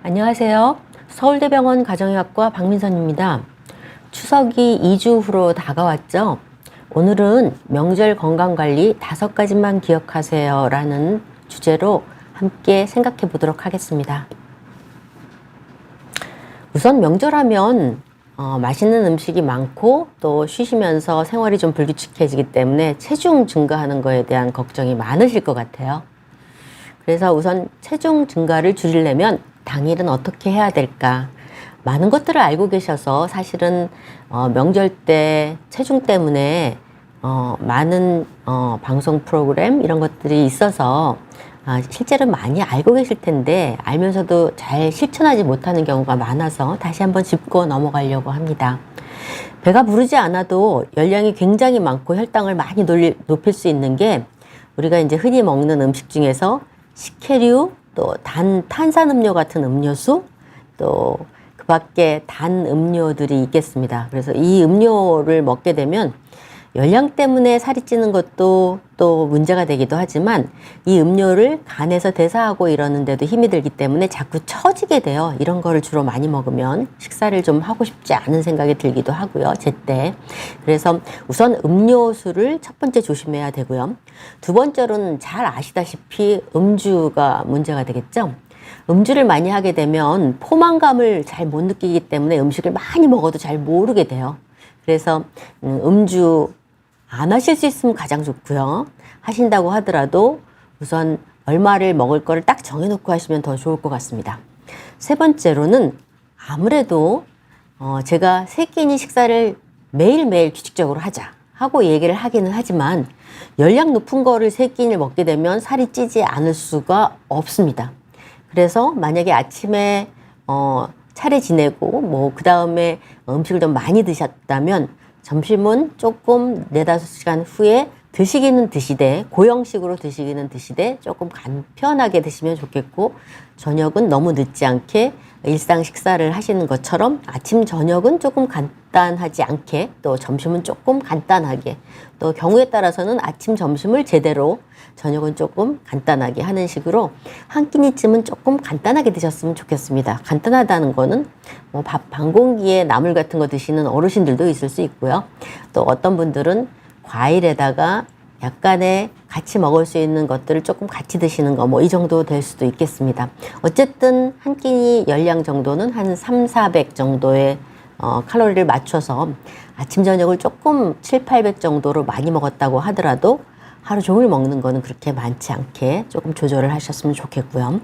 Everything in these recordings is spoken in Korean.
안녕하세요. 서울대병원 가정의학과 박민선입니다. 추석이 2주 후로 다가왔죠. 오늘은 명절 건강관리 5가지만 기억하세요 라는 주제로 함께 생각해 보도록 하겠습니다. 우선 명절하면 맛있는 음식이 많고 또 쉬시면서 생활이 좀 불규칙해지기 때문에 체중 증가하는 거에 대한 걱정이 많으실 것 같아요. 그래서 우선 체중 증가를 줄이려면 당일은 어떻게 해야 될까? 많은 것들을 알고 계셔서 사실은 명절 때 체중 때문에 많은 방송 프로그램 이런 것들이 있어서 실제로 많이 알고 계실 텐데 알면서도 잘 실천하지 못하는 경우가 많아서 다시 한번 짚고 넘어가려고 합니다. 배가 부르지 않아도 열량이 굉장히 많고 혈당을 많이 높일 수 있는 게 우리가 이제 흔히 먹는 음식 중에서 식혜류, 또 탄산음료 같은 음료수, 또 그 밖에 단 음료들이 있겠습니다. 그래서 이 음료를 먹게 되면 열량 때문에 살이 찌는 것도 또 문제가 되기도 하지만 이 음료를 간에서 대사하고 이러는데도 힘이 들기 때문에 자꾸 처지게 돼요. 이런 거를 주로 많이 먹으면 식사를 좀 하고 싶지 않은 생각이 들기도 하고요. 제때. 그래서 우선 음료수를 첫 번째 조심해야 되고요. 두 번째로는 잘 아시다시피 음주가 문제가 되겠죠. 음주를 많이 하게 되면 포만감을 잘 못 느끼기 때문에 음식을 많이 먹어도 잘 모르게 돼요. 그래서 음주 안 하실 수 있으면 가장 좋고요. 하신다고 하더라도 우선 얼마를 먹을 거를 딱 정해놓고 하시면 더 좋을 것 같습니다. 세 번째로는 아무래도 제가 3끼니 식사를 매일매일 규칙적으로 하자 하고 얘기를 하기는 하지만 열량 높은 거를 3끼니를 먹게 되면 살이 찌지 않을 수가 없습니다. 그래서 만약에 아침에 차례 지내고 그 다음에 음식을 좀 많이 드셨다면 점심은 조금 4-5시간 후에 드시기는 드시되 고형식으로 드시기는 드시되 조금 간편하게 드시면 좋겠고 저녁은 너무 늦지 않게 일상 식사를 하시는 것처럼 아침 저녁은 조금 간단하지 않게 또 점심은 조금 간단하게 또 경우에 따라서는 아침 점심을 제대로 저녁은 조금 간단하게 하는 식으로 한 끼니쯤은 조금 간단하게 드셨으면 좋겠습니다. 간단하다는 거는 밥 반 공기에 나물 같은 거 드시는 어르신들도 있을 수 있고요. 또 어떤 분들은 과일에다가 약간의 같이 먹을 수 있는 것들을 조금 같이 드시는 거 이 정도 될 수도 있겠습니다. 어쨌든 한 끼니 열량 정도는 한 300-400 정도의 칼로리를 맞춰서 아침 저녁을 조금 700-800 정도로 많이 먹었다고 하더라도 하루 종일 먹는 거는 그렇게 많지 않게 조금 조절을 하셨으면 좋겠고요.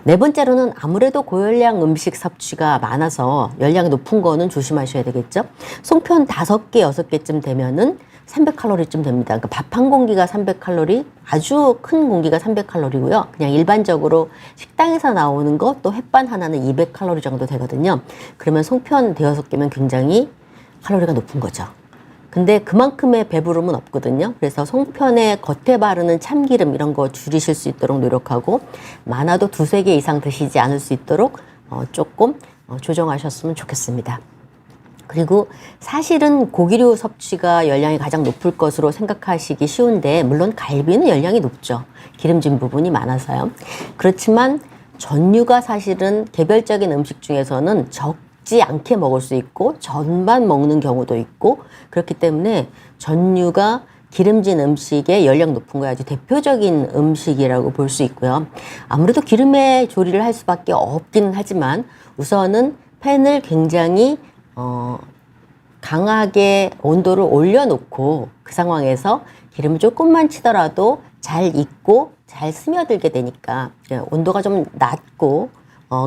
네 번째로는 아무래도 고열량 음식 섭취가 많아서 열량이 높은 거는 조심하셔야 되겠죠. 송편 5개, 6개쯤 되면은 300칼로리쯤 됩니다. 그러니까 밥 한 공기가 300칼로리, 아주 큰 공기가 300칼로리고요. 그냥 일반적으로 식당에서 나오는 거 또 햇반 하나는 200칼로리 정도 되거든요. 그러면 송편 5개면 굉장히 칼로리가 높은 거죠. 근데 그만큼의 배부름은 없거든요. 그래서 송편에 겉에 바르는 참기름 이런 거 줄이실 수 있도록 노력하고 많아도 2-3개 이상 드시지 않을 수 있도록 조금 조정하셨으면 좋겠습니다. 그리고 사실은 고기류 섭취가 열량이 가장 높을 것으로 생각하시기 쉬운데 물론 갈비는 열량이 높죠. 기름진 부분이 많아서요. 그렇지만 전류가 사실은 개별적인 음식 중에서는 적지 않게 먹을 수 있고 전만 먹는 경우도 있고 그렇기 때문에 전류가 기름진 음식에 열량 높은 거에 아주 대표적인 음식이라고 볼 수 있고요. 아무래도 기름에 조리를 할 수밖에 없기는 하지만 우선은 팬을 굉장히 강하게 온도를 올려놓고 그 상황에서 기름을 조금만 치더라도 잘 익고 잘 스며들게 되니까 온도가 좀 낮고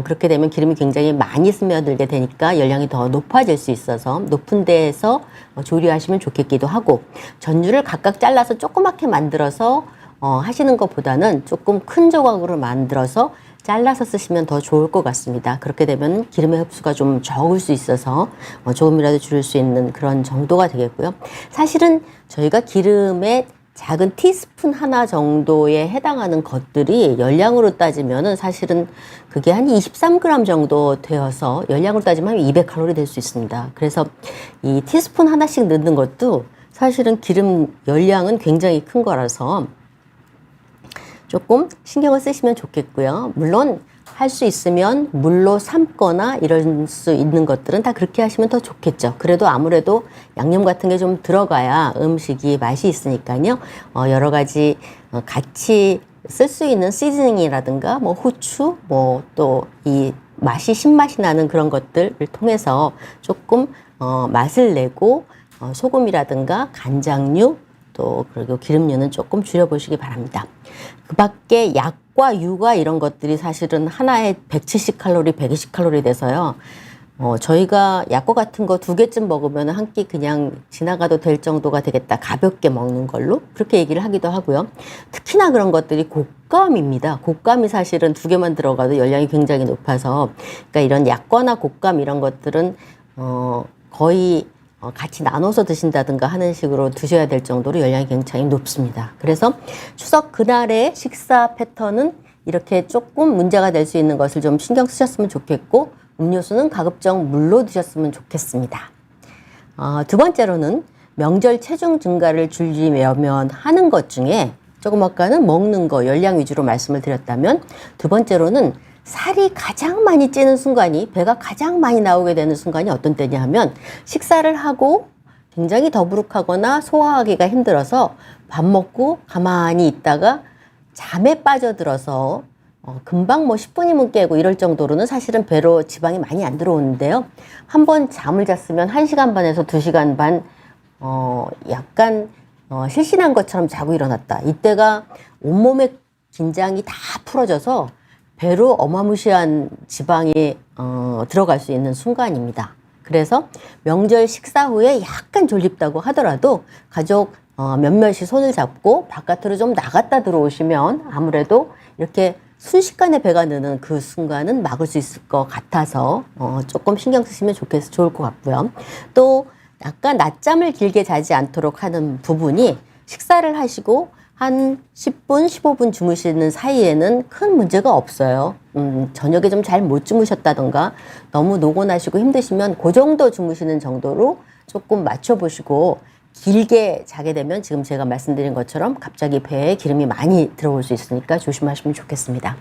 그렇게 되면 기름이 굉장히 많이 스며들게 되니까 열량이 더 높아질 수 있어서 높은 데에서 조리하시면 좋겠기도 하고 전류를 각각 잘라서 조그맣게 만들어서 하시는 것보다는 조금 큰 조각으로 만들어서 잘라서 쓰시면 더 좋을 것 같습니다. 그렇게 되면 기름의 흡수가 좀 적을 수 있어서 조금이라도 줄일 수 있는 그런 정도가 되겠고요. 사실은 저희가 기름에 작은 티스푼 하나 정도에 해당하는 것들이 열량으로 따지면은 사실은 그게 한 23g 정도 되어서 열량으로 따지면 200칼로리 될 수 있습니다. 그래서 이 티스푼 하나씩 넣는 것도 사실은 기름 열량은 굉장히 큰 거라서 조금 신경을 쓰시면 좋겠고요. 물론 할 수 있으면 물로 삶거나 이럴 수 있는 것들은 다 그렇게 하시면 더 좋겠죠. 그래도 아무래도 양념 같은 게 좀 들어가야 음식이 맛이 있으니까요. 여러 가지 같이 쓸 수 있는 시즈닝이라든가 뭐 후추 뭐 또 이 맛이 신맛이 나는 그런 것들을 통해서 조금 맛을 내고 소금이라든가 간장류 또 그리고 기름류는 조금 줄여보시기 바랍니다. 그 밖에 약과 유가 이런 것들이 사실은 하나에 170칼로리, 120칼로리 돼서요. 저희가 약과 같은 거 2개쯤 먹으면 한 끼 그냥 지나가도 될 정도가 되겠다. 가볍게 먹는 걸로. 그렇게 얘기를 하기도 하고요. 특히나 그런 것들이 곶감입니다. 곶감이 사실은 2개만 들어가도 열량이 굉장히 높아서, 그러니까 이런 약과나 곶감 이런 것들은, 거의 같이 나눠서 드신다든가 하는 식으로 드셔야 될 정도로 열량이 굉장히 높습니다. 그래서 추석 그날의 식사 패턴은 이렇게 조금 문제가 될 수 있는 것을 좀 신경 쓰셨으면 좋겠고, 음료수는 가급적 물로 드셨으면 좋겠습니다. 두 번째로는 명절 체중 증가를 줄이려면 하는 것 중에 조금 아까는 먹는 거, 열량 위주로 말씀을 드렸다면, 두 번째로는 살이 가장 많이 찌는 순간이, 배가 가장 많이 나오게 되는 순간이 어떤 때냐 하면, 식사를 하고 굉장히 더부룩하거나 소화하기가 힘들어서 밥 먹고 가만히 있다가 잠에 빠져들어서 금방 뭐 10분이면 깨고 이럴 정도로는 사실은 배로 지방이 많이 안 들어오는데요. 한번 잠을 잤으면 1시간 반에서 2시간 반 약간 실신한 것처럼 자고 일어났다. 이때가 온몸의 긴장이 다 풀어져서 배로 어마무시한 지방이 들어갈 수 있는 순간입니다. 그래서 명절 식사 후에 약간 졸립다고 하더라도 가족 몇몇이 손을 잡고 바깥으로 좀 나갔다 들어오시면 아무래도 이렇게 순식간에 배가 느는 그 순간은 막을 수 있을 것 같아서 조금 신경 쓰시면 좋을 것 같고요. 또 약간 낮잠을 길게 자지 않도록 하는 부분이, 식사를 하시고 한 10분, 15분 주무시는 사이에는 큰 문제가 없어요. 저녁에 좀 잘 못 주무셨다던가 너무 노곤하시고 힘드시면 그 정도 주무시는 정도로 조금 맞춰보시고, 길게 자게 되면 지금 제가 말씀드린 것처럼 갑자기 배에 기름이 많이 들어올 수 있으니까 조심하시면 좋겠습니다.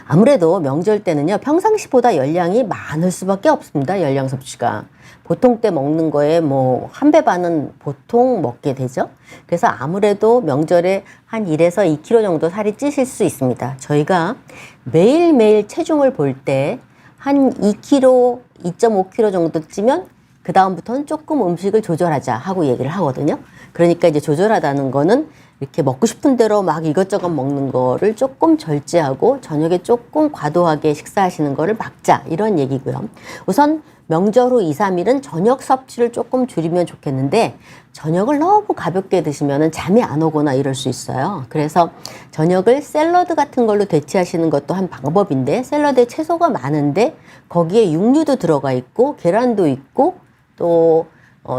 아무래도 명절 때는요, 평상시보다 열량이 많을 수밖에 없습니다. 열량 섭취가. 보통 때 먹는 거에 뭐 1배 반은 보통 먹게 되죠. 그래서 아무래도 명절에 한 1에서 2kg 정도 살이 찌실 수 있습니다. 저희가 매일매일 체중을 볼 때 한 2kg, 2.5kg 정도 찌면 그 다음부터는 조금 음식을 조절하자 하고 얘기를 하거든요. 그러니까 이제 조절하다는 거는 이렇게 먹고 싶은 대로 막 이것저것 먹는 거를 조금 절제하고 저녁에 조금 과도하게 식사하시는 거를 막자, 이런 얘기고요. 우선 명절 후 2, 3일은 저녁 섭취를 조금 줄이면 좋겠는데, 저녁을 너무 가볍게 드시면 잠이 안 오거나 이럴 수 있어요. 그래서 저녁을 샐러드 같은 걸로 대체하시는 것도 한 방법인데, 샐러드에 채소가 많은데 거기에 육류도 들어가 있고 계란도 있고 또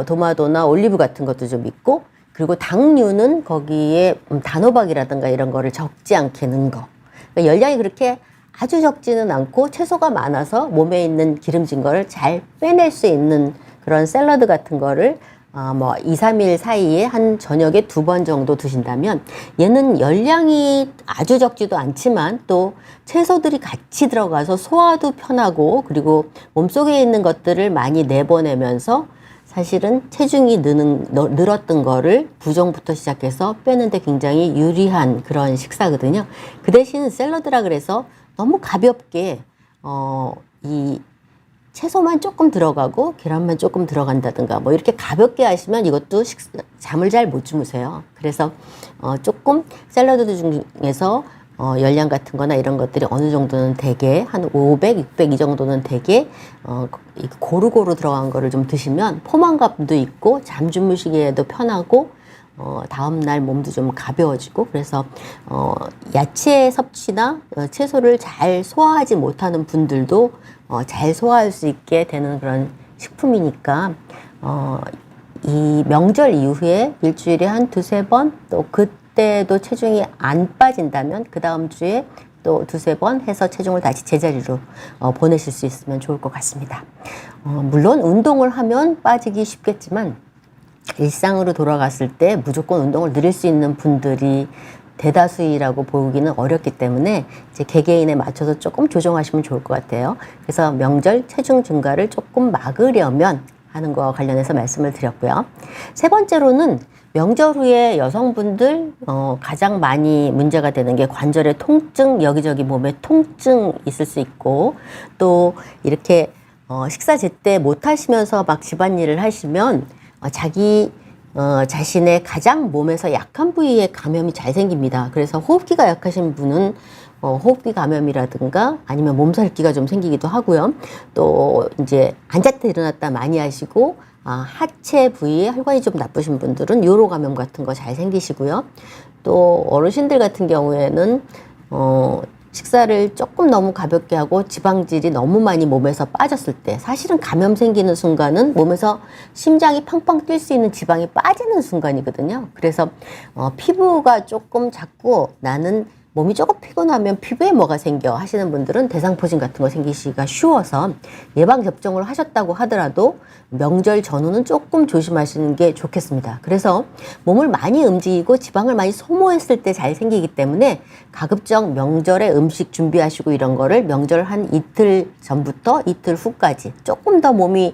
도마도나 올리브 같은 것도 좀 있고, 그리고 당류는 거기에 단호박이라든가 이런 거를 적지 않게 넣은 거. 그러니까 열량이 그렇게 아주 적지는 않고 채소가 많아서 몸에 있는 기름진 거를 잘 빼낼 수 있는 그런 샐러드 같은 거를 뭐 2, 3일 사이에 한 저녁에 2번 정도 드신다면, 얘는 열량이 아주 적지도 않지만 또 채소들이 같이 들어가서 소화도 편하고, 그리고 몸속에 있는 것들을 많이 내보내면서 사실은 체중이 늘었던 거를 부종부터 시작해서 빼는데 굉장히 유리한 그런 식사거든요. 그 대신 샐러드라 그래서 너무 가볍게 이 채소만 조금 들어가고 계란만 조금 들어간다든가 뭐 이렇게 가볍게 하시면 이것도 잠을 잘 못 주무세요. 그래서 조금 샐러드 중에서 열량 같은 거나 이런 것들이 어느 정도는 되게 한 500, 600 이 정도는 되게 고루고루 들어간 거를 좀 드시면 포만감도 있고 잠 주무시기에도 편하고 다음날 몸도 좀 가벼워지고, 그래서 야채 섭취나 채소를 잘 소화하지 못하는 분들도 잘 소화할 수 있게 되는 그런 식품이니까 이 명절 이후에 일주일에 한 2-3번, 또 그때도 체중이 안 빠진다면 그 다음 주에 또 2-3번 해서 체중을 다시 제자리로 보내실 수 있으면 좋을 것 같습니다. 물론 운동을 하면 빠지기 쉽겠지만 일상으로 돌아갔을 때 무조건 운동을 늘릴 수 있는 분들이 대다수이라고 보기는 어렵기 때문에 이제 개개인에 맞춰서 조금 조정하시면 좋을 것 같아요. 그래서 명절 체중 증가를 조금 막으려면 하는 거와 관련해서 말씀을 드렸고요. 세 번째로는 명절 후에 여성분들 가장 많이 문제가 되는 게 관절의 통증, 여기저기 몸에 통증 있을 수 있고, 또 이렇게 식사 제때 못 하시면서 막 집안일을 하시면 자기 자신의 가장 몸에서 약한 부위에 감염이 잘 생깁니다. 그래서 호흡기가 약하신 분은 호흡기 감염이라든가 아니면 몸살기가 좀 생기기도 하고요. 또 이제 앉았다 일어났다 많이 하시고 하체 부위에 혈관이 좀 나쁘신 분들은 요로 감염 같은 거 잘 생기시고요. 또 어르신들 같은 경우에는 식사를 조금 너무 가볍게 하고 지방질이 너무 많이 몸에서 빠졌을 때, 사실은 감염 생기는 순간은 몸에서 심장이 팡팡 뛸 수 있는 지방이 빠지는 순간이거든요. 그래서 피부가 조금 자꾸 나는 몸이 조금 피곤하면 피부에 뭐가 생겨 하시는 분들은 대상포진 같은 거 생기시기가 쉬워서 예방접종을 하셨다고 하더라도 명절 전후는 조금 조심하시는 게 좋겠습니다. 그래서 몸을 많이 움직이고 지방을 많이 소모했을 때 잘 생기기 때문에 가급적 명절에 음식 준비하시고 이런 거를 명절 한 이틀 전부터 이틀 후까지, 조금 더 몸이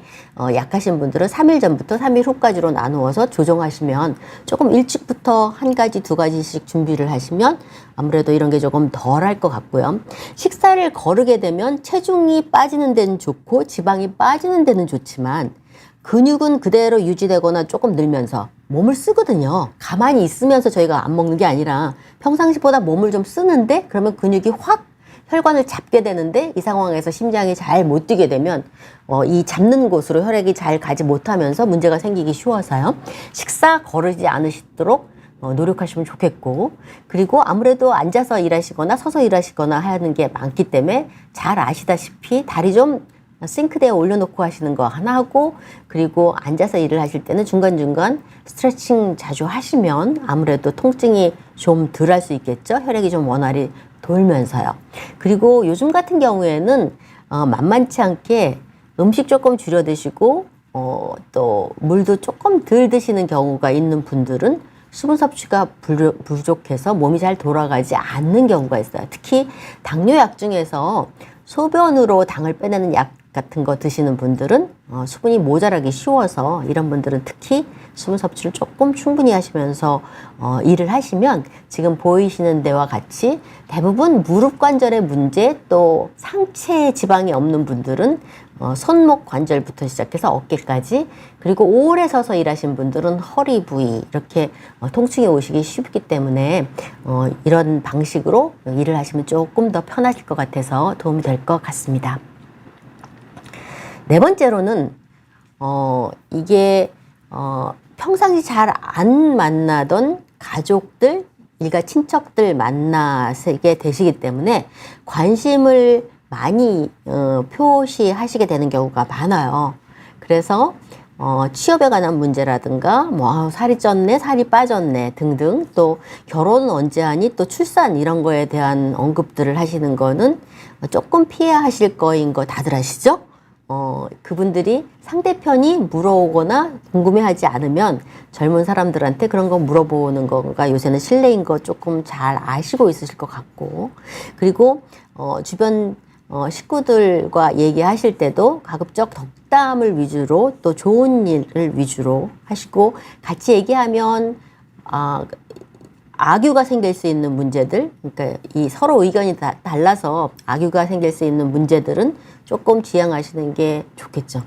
약하신 분들은 3일 전부터 3일 후까지로 나누어서 조정하시면, 조금 일찍부터 한 가지 두 가지씩 준비를 하시면 아무래도 이런 게 조금 덜 할 것 같고요. 식사를 거르게 되면 체중이 빠지는 데는 좋고 지방이 빠지는 데는 좋지만 근육은 그대로 유지되거나 조금 늘면서 몸을 쓰거든요. 가만히 있으면서 저희가 안 먹는 게 아니라 평상시보다 몸을 좀 쓰는데, 그러면 근육이 확 혈관을 잡게 되는데, 이 상황에서 심장이 잘 못 뛰게 되면 이 잡는 곳으로 혈액이 잘 가지 못하면서 문제가 생기기 쉬워서요. 식사 거르지 않으시도록 노력하시면 좋겠고, 그리고 아무래도 앉아서 일하시거나 서서 일하시거나 하는 게 많기 때문에 잘 아시다시피 다리 좀 싱크대에 올려놓고 하시는 거 하나 하고, 그리고 앉아서 일을 하실 때는 중간중간 스트레칭 자주 하시면 아무래도 통증이 좀 덜 할 수 있겠죠. 혈액이 좀 원활히 돌면서요. 그리고 요즘 같은 경우에는 만만치 않게 음식 조금 줄여 드시고 또 물도 조금 덜 드시는 경우가 있는 분들은 수분 섭취가 부족해서 몸이 잘 돌아가지 않는 경우가 있어요. 특히 당뇨약 중에서 소변으로 당을 빼내는 약 같은 거 드시는 분들은 수분이 모자라기 쉬워서, 이런 분들은 특히 수분 섭취를 조금 충분히 하시면서 일을 하시면 지금 보이시는 데와 같이 대부분 무릎 관절의 문제, 또 상체 지방이 없는 분들은 손목 관절부터 시작해서 어깨까지, 그리고 오래 서서 일하신 분들은 허리 부위 이렇게 통증이 오시기 쉽기 때문에 이런 방식으로 일을 하시면 조금 더 편하실 것 같아서 도움이 될 것 같습니다. 네 번째로는 이게 평상시 잘 안 만나던 가족들, 일가 친척들 만나게 되시기 때문에 관심을 많이 표시하시게 되는 경우가 많아요. 그래서 취업에 관한 문제라든가 뭐 살이 쪘네, 살이 빠졌네 등등, 또 결혼은 언제 하니, 또 출산, 이런 거에 대한 언급들을 하시는 거는 조금 피해야 하실 거인 거 다들 아시죠? 그분들이 상대편이 물어오거나 궁금해하지 않으면 젊은 사람들한테 그런 거 물어보는 거가 요새는 실례인 거 조금 잘 아시고 있으실 것 같고, 그리고 주변 식구들과 얘기하실 때도 가급적 덕담을 위주로, 또 좋은 일을 위주로 하시고, 같이 얘기하면 악유가 생길 수 있는 문제들, 그러니까 이 서로 의견이 달라서 악유가 생길 수 있는 문제들은 조금 지양하시는 게 좋겠죠.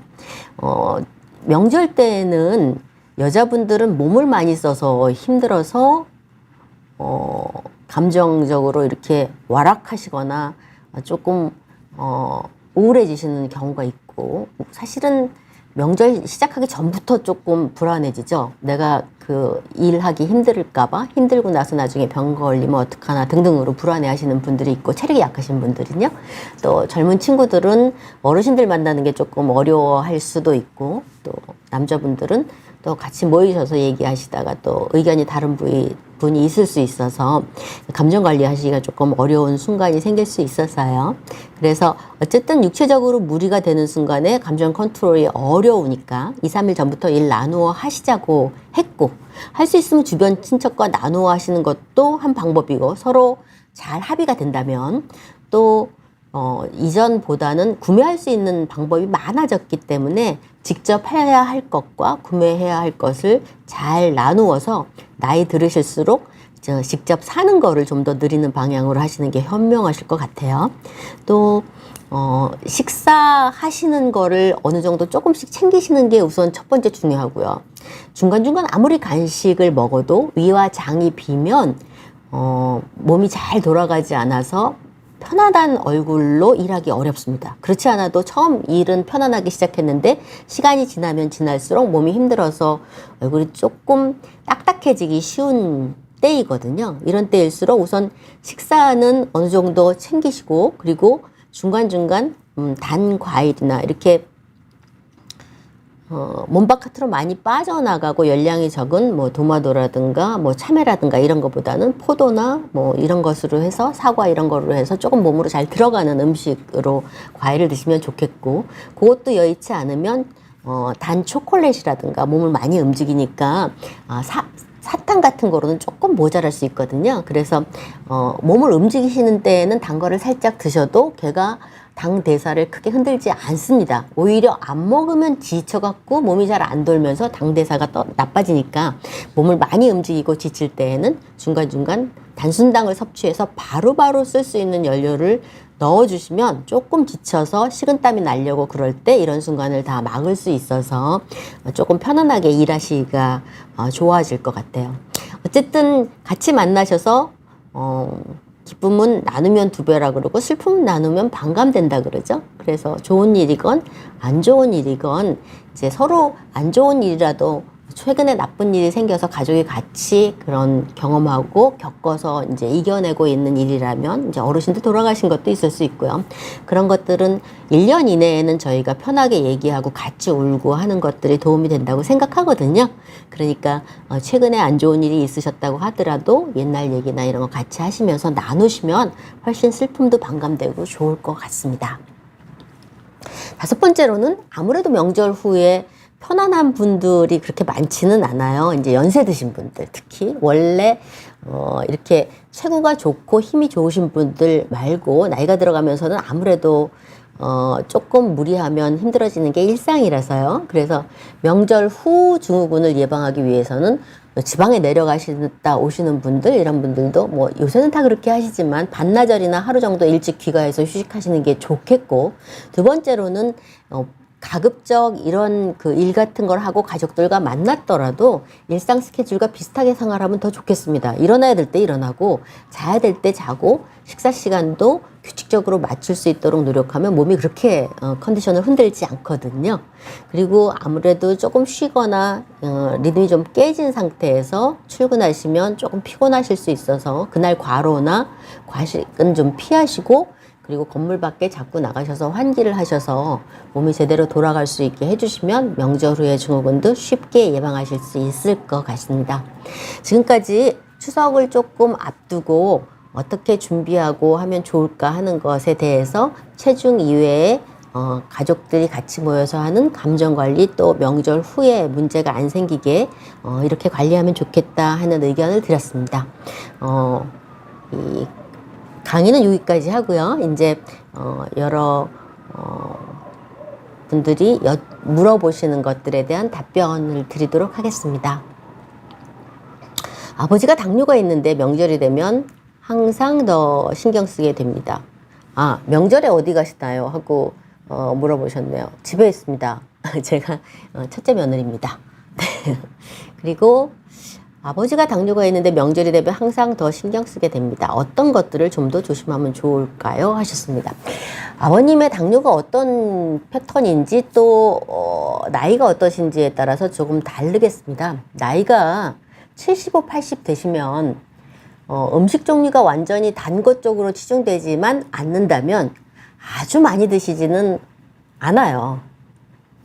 명절 때에는 여자분들은 몸을 많이 써서 힘들어서 감정적으로 이렇게 완락하시거나 조금 우울해지시는 경우가 있고, 사실은 명절 시작하기 전부터 조금 불안해지죠. 내가 그 일하기 힘들까봐, 힘들고 나서 나중에 병 걸리면 어떡하나 등등으로 불안해 하시는 분들이 있고, 체력이 약하신 분들은요. 또 젊은 친구들은 어르신들 만나는 게 조금 어려워할 수도 있고, 또 남자분들은 또 같이 모이셔서 얘기하시다가 또 의견이 다른 분이 있을 수 있어서 감정 관리하시기가 조금 어려운 순간이 생길 수 있었어요. 그래서 어쨌든 육체적으로 무리가 되는 순간에 감정 컨트롤이 어려우니까 2, 3일 전부터 일 나누어 하시자고 했고, 할 수 있으면 주변 친척과 나누어 하시는 것도 한 방법이고, 서로 잘 합의가 된다면 또 이전보다는 구매할 수 있는 방법이 많아졌기 때문에 직접 해야 할 것과 구매해야 할 것을 잘 나누어서 나이 들으실수록 직접 사는 거를 좀 더 느리는 방향으로 하시는 게 현명하실 것 같아요. 또 식사하시는 거를 어느 정도 조금씩 챙기시는 게 우선 첫 번째 중요하고요. 중간중간 아무리 간식을 먹어도 위와 장이 비면 몸이 잘 돌아가지 않아서 편안한 얼굴로 일하기 어렵습니다. 그렇지 않아도 처음 일은 편안하게 시작했는데 시간이 지나면 지날수록 몸이 힘들어서 얼굴이 조금 딱딱해지기 쉬운 때이거든요. 이런 때일수록 우선 식사는 어느 정도 챙기시고, 그리고 중간중간 단 과일이나 이렇게 몸 바깥으로 많이 빠져나가고 열량이 적은 뭐 도마도라든가 뭐 참외라든가 이런 것보다는 포도나 뭐 이런 것으로 해서, 사과 이런 거로 해서 조금 몸으로 잘 들어가는 음식으로 과일을 드시면 좋겠고, 그것도 여의치 않으면 단 초콜릿이라든가 몸을 많이 움직이니까 사탕 같은 거로는 조금 모자랄 수 있거든요. 그래서 몸을 움직이시는 때에는 단 거를 살짝 드셔도 걔가 당 대사를 크게 흔들지 않습니다. 오히려 안 먹으면 지쳐갖고 몸이 잘 안 돌면서 당 대사가 또 나빠지니까, 몸을 많이 움직이고 지칠 때에는 중간중간 단순당을 섭취해서 바로바로 쓸 수 있는 연료를 넣어주시면 조금 지쳐서 식은땀이 나려고 그럴 때 이런 순간을 다 막을 수 있어서 조금 편안하게 일하시기가 좋아질 것 같아요. 어쨌든 같이 만나셔서 기쁨은 나누면 두 배라 그러고 슬픔은 나누면 반감된다 그러죠. 그래서 좋은 일이건 안 좋은 일이건 이제 서로 안 좋은 일이라도 최근에 나쁜 일이 생겨서 가족이 같이 그런 경험하고 겪어서 이제 이겨내고 있는 일이라면 이제 어르신들 돌아가신 것도 있을 수 있고요. 그런 것들은 1년 이내에는 저희가 편하게 얘기하고 같이 울고 하는 것들이 도움이 된다고 생각하거든요. 그러니까 최근에 안 좋은 일이 있으셨다고 하더라도 옛날 얘기나 이런 거 같이 하시면서 나누시면 훨씬 슬픔도 반감되고 좋을 것 같습니다. 5번째로는 아무래도 명절 후에 편안한 분들이 그렇게 많지는 않아요. 이제 연세 드신 분들, 특히 원래 이렇게 체구가 좋고 힘이 좋으신 분들 말고 나이가 들어가면서는 아무래도 조금 무리하면 힘들어지는 게 일상이라서요. 그래서 명절 후 증후군을 예방하기 위해서는 지방에 내려가시다 오시는 분들, 이런 분들도 뭐 요새는 다 그렇게 하시지만 반나절이나 하루 정도 일찍 귀가해서 휴식하시는 게 좋겠고, 두 번째로는 가급적 이런 그 일 같은 걸 하고 가족들과 만났더라도 일상 스케줄과 비슷하게 생활하면 더 좋겠습니다. 일어나야 될 때 일어나고 자야 될 때 자고 식사 시간도 규칙적으로 맞출 수 있도록 노력하면 몸이 그렇게 컨디션을 흔들지 않거든요. 그리고 아무래도 조금 쉬거나 리듬이 좀 깨진 상태에서 출근하시면 조금 피곤하실 수 있어서 그날 과로나 과식은 좀 피하시고, 그리고 건물 밖에 자꾸 나가셔서 환기를 하셔서 몸이 제대로 돌아갈 수 있게 해주시면 명절 후의 증후군도 쉽게 예방하실 수 있을 것 같습니다. 지금까지 추석을 조금 앞두고 어떻게 준비하고 하면 좋을까 하는 것에 대해서 체중 이외에 가족들이 같이 모여서 하는 감정관리, 또 명절 후에 문제가 안 생기게 이렇게 관리하면 좋겠다 하는 의견을 드렸습니다. 이 강의는 여기까지 하고요. 이제 여러 분들이 물어보시는 것들에 대한 답변을 드리도록 하겠습니다. 아버지가 당뇨가 있는데 명절이 되면 항상 더 신경 쓰게 됩니다. 명절에 어디 가시나요? 하고 물어보셨네요. 집에 있습니다. 제가 첫째 며느리입니다. 그리고 아버지가 당뇨가 있는데 명절이 되면 항상 더 신경 쓰게 됩니다. 어떤 것들을 좀 더 조심하면 좋을까요? 하셨습니다. 아버님의 당뇨가 어떤 패턴인지 또 나이가 어떠신지에 따라서 조금 다르겠습니다. 나이가 75, 80 되시면 음식 종류가 완전히 단 것 쪽으로 치중되지만 않는다면 아주 많이 드시지는 않아요.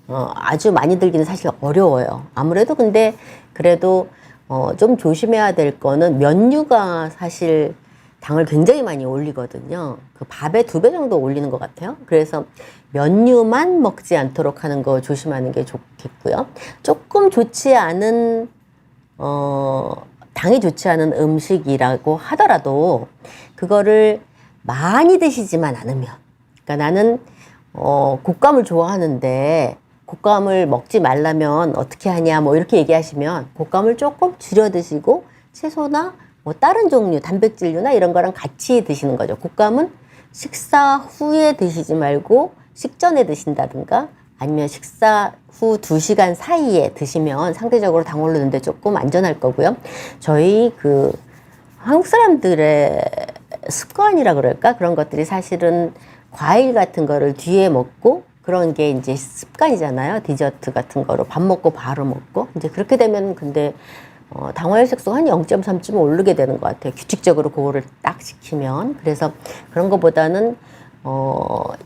아주 많이 들기는 사실 어려워요. 아무래도 근데 그래도 좀 조심해야 될 거는 면류가 사실 당을 굉장히 많이 올리거든요. 그 밥의 2배 정도 올리는 것 같아요. 그래서 면류만 먹지 않도록 하는 거 조심하는 게 좋겠고요. 조금 좋지 않은, 당이 좋지 않은 음식이라고 하더라도 그거를 많이 드시지만 않으면. 그러니까 나는, 곶감을 좋아하는데 곶감을 먹지 말라면 어떻게 하냐 뭐 이렇게 얘기하시면 곶감을 조금 줄여 드시고 채소나 뭐 다른 종류 단백질류나 이런 거랑 같이 드시는 거죠. 곶감은 식사 후에 드시지 말고 식전에 드신다든가 아니면 식사 후 2시간 사이에 드시면 상대적으로 당 오르는데 조금 안전할 거고요. 저희 한국 사람들의 습관이라 그럴까? 그런 것들이 사실은 과일 같은 거를 뒤에 먹고 그런 게 이제 습관이잖아요. 디저트 같은 거로 밥 먹고 바로 먹고. 이제 그렇게 되면 근데 당화혈색소가 한 0.3쯤 오르게 되는 것 같아요. 규칙적으로 그거를 딱 지키면. 그래서 그런 것보다는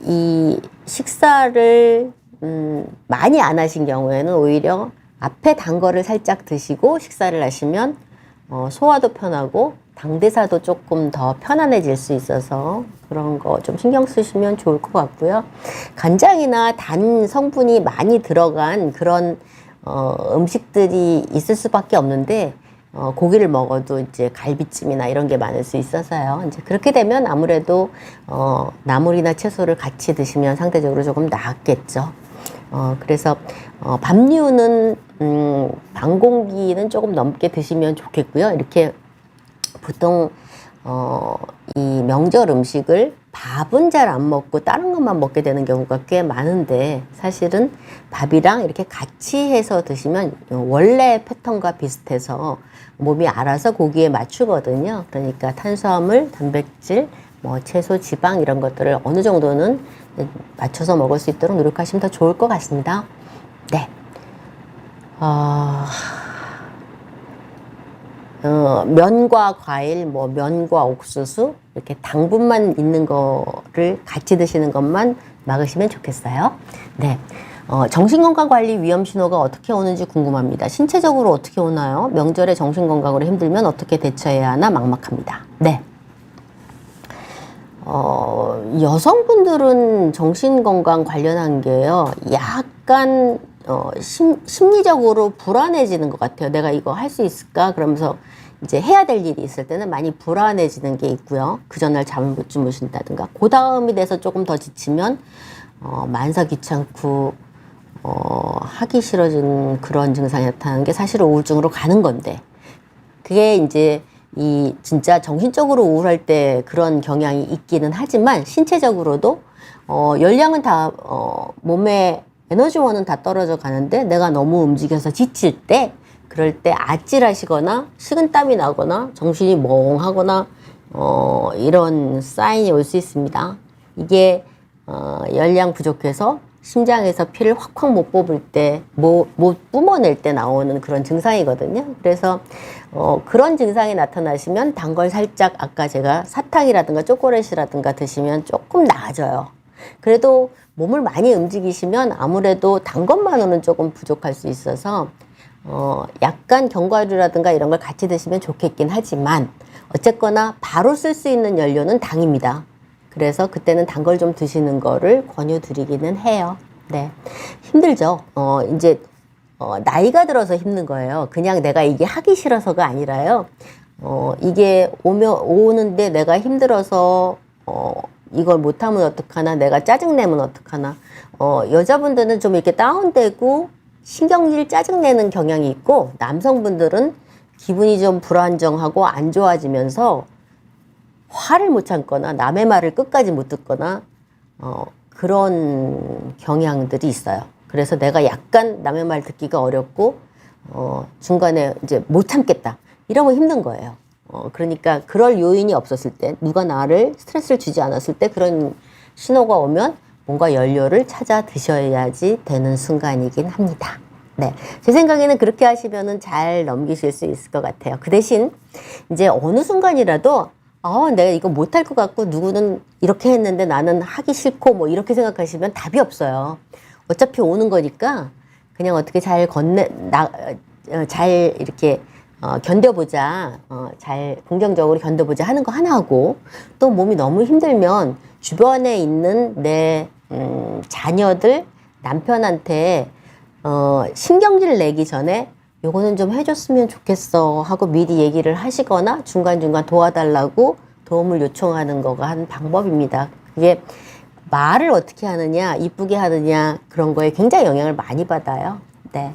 이 식사를 많이 안 하신 경우에는 오히려 앞에 단 거를 살짝 드시고 식사를 하시면 소화도 편하고 당대사도 조금 더 편안해질 수 있어서 그런 거 좀 신경 쓰시면 좋을 것 같고요. 간장이나 단 성분이 많이 들어간 그런 음식들이 있을 수밖에 없는데 고기를 먹어도 이제 갈비찜이나 이런 게 많을 수 있어서요. 이제 그렇게 되면 아무래도 나물이나 채소를 같이 드시면 상대적으로 조금 낫겠죠. 그래서 밥류는 반 공기는 조금 넘게 드시면 좋겠고요. 이렇게 보통 이 명절 음식을 밥은 잘 안 먹고 다른 것만 먹게 되는 경우가 꽤 많은데 사실은 밥이랑 이렇게 같이 해서 드시면 원래 패턴과 비슷해서 몸이 알아서 고기에 맞추거든요. 그러니까 탄수화물, 단백질, 뭐 채소, 지방 이런 것들을 어느 정도는 맞춰서 먹을 수 있도록 노력하시면 더 좋을 것 같습니다. 네. 면과 과일, 뭐 면과 옥수수 이렇게 당분만 있는 거를 같이 드시는 것만 막으시면 좋겠어요. 네. 정신건강관리 위험 신호가 어떻게 오는지 궁금합니다. 신체적으로 어떻게 오나요? 명절에 정신건강으로 힘들면 어떻게 대처해야 하나 막막합니다. 네. 여성분들은 정신건강 관련한 게요, 약간, 심리적으로 불안해지는 것 같아요. 내가 이거 할 수 있을까? 그러면서 이제 해야 될 일이 있을 때는 많이 불안해지는 게 있고요. 그 전날 잠을 못 주무신다든가. 그 다음이 돼서 조금 더 지치면, 만사 귀찮고, 하기 싫어진 그런 증상이 나타나는 게 사실 우울증으로 가는 건데, 그게 이제 진짜 정신적으로 우울할 때 그런 경향이 있기는 하지만 신체적으로도 열량은 다 몸에 에너지원은 다 떨어져 가는데 내가 너무 움직여서 지칠 때 그럴 때 아찔하시거나 식은땀이 나거나 정신이 멍하거나 이런 사인이 올 수 있습니다. 이게 열량 부족해서 심장에서 피를 확확 못 뽑을 때, 못 뿜어낼 때 나오는 그런 증상이거든요. 그래서 그런 증상이 나타나시면 단 걸 살짝 아까 제가 사탕이라든가 초콜릿이라든가 드시면 조금 나아져요. 그래도 몸을 많이 움직이시면 아무래도 단 것만으로는 조금 부족할 수 있어서 약간 견과류라든가 이런 걸 같이 드시면 좋겠긴 하지만 어쨌거나 바로 쓸 수 있는 연료는 당입니다. 그래서 그때는 단 걸 좀 드시는 거를 권유드리기는 해요. 네. 힘들죠. 이제, 나이가 들어서 힘든 거예요. 그냥 내가 이게 하기 싫어서가 아니라요. 이게 오는데 내가 힘들어서, 이걸 못하면 어떡하나, 내가 짜증내면 어떡하나. 여자분들은 좀 이렇게 다운되고 신경질 짜증내는 경향이 있고, 남성분들은 기분이 좀 불안정하고 안 좋아지면서 화를 못 참거나 남의 말을 끝까지 못 듣거나 그런 경향들이 있어요. 그래서 내가 약간 남의 말 듣기가 어렵고 중간에 이제 못 참겠다 이러면 힘든 거예요. 그러니까 그럴 요인이 없었을 때 누가 나를 스트레스를 주지 않았을 때 그런 신호가 오면 뭔가 연료를 찾아 드셔야지 되는 순간이긴 합니다. 네. 제 생각에는 그렇게 하시면은 잘 넘기실 수 있을 것 같아요. 그 대신 이제 어느 순간이라도 내가 이거 못할 것 같고 누구는 이렇게 했는데 나는 하기 싫고 뭐 이렇게 생각하시면 답이 없어요. 어차피 오는 거니까 그냥 어떻게 잘 잘 이렇게 견뎌보자, 잘 긍정적으로 견뎌보자 하는 거 하나하고, 또 몸이 너무 힘들면 주변에 있는 내 자녀들, 남편한테 신경질 내기 전에 요거는 좀 해줬으면 좋겠어 하고 미리 얘기를 하시거나 중간중간 도와달라고 도움을 요청하는 거가 한 방법입니다. 그게 말을 어떻게 하느냐, 이쁘게 하느냐, 그런 거에 굉장히 영향을 많이 받아요. 네.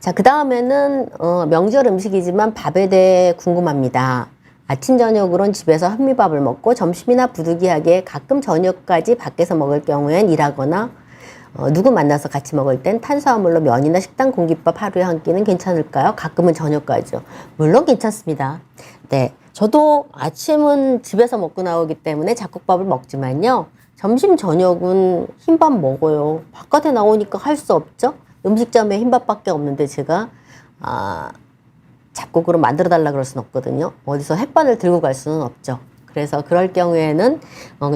자, 그 다음에는 명절 음식이지만 밥에 대해 궁금합니다. 아침 저녁으론 집에서 현미밥을 먹고 점심이나 부득이하게 가끔 저녁까지 밖에서 먹을 경우엔 일하거나 누구 만나서 같이 먹을 땐 탄수화물로 면이나 식당 공깃밥 하루에 한 끼는 괜찮을까요? 가끔은 저녁까지요. 물론 괜찮습니다. 네, 저도 아침은 집에서 먹고 나오기 때문에 잡곡밥을 먹지만요. 점심 저녁은 흰밥 먹어요. 바깥에 나오니까 할 수 없죠. 음식점에 흰밥밖에 없는데 제가 잡곡으로 만들어 달라 그럴 수는 없거든요. 어디서 햇반을 들고 갈 수는 없죠. 그래서 그럴 경우에는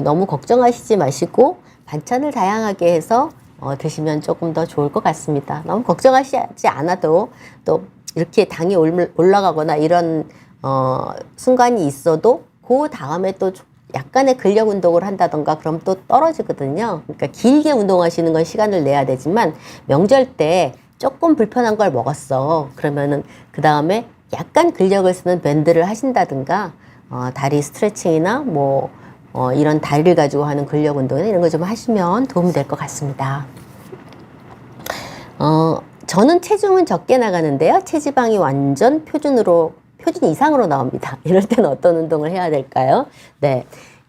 너무 걱정하시지 마시고 반찬을 다양하게 해서 드시면 조금 더 좋을 것 같습니다. 너무 걱정하시지 않아도 또 이렇게 당이 올라가거나 이런 순간이 있어도 그 다음에 또 약간의 근력 운동을 한다던가 그럼 또 떨어지거든요. 그러니까 길게 운동하시는 건 시간을 내야 되지만 명절 때 조금 불편한 걸 먹었어. 그러면은 그 다음에 약간 근력을 쓰는 밴드를 하신다든가 다리 스트레칭이나 뭐 이런 다리를 가지고 하는 근력 운동이나 이런 거 좀 하시면 도움이 될 것 같습니다. 저는 체중은 적게 나가는데요. 체지방이 완전 표준 이상으로 나옵니다. 이럴 때는 어떤 운동을 해야 될까요? 네,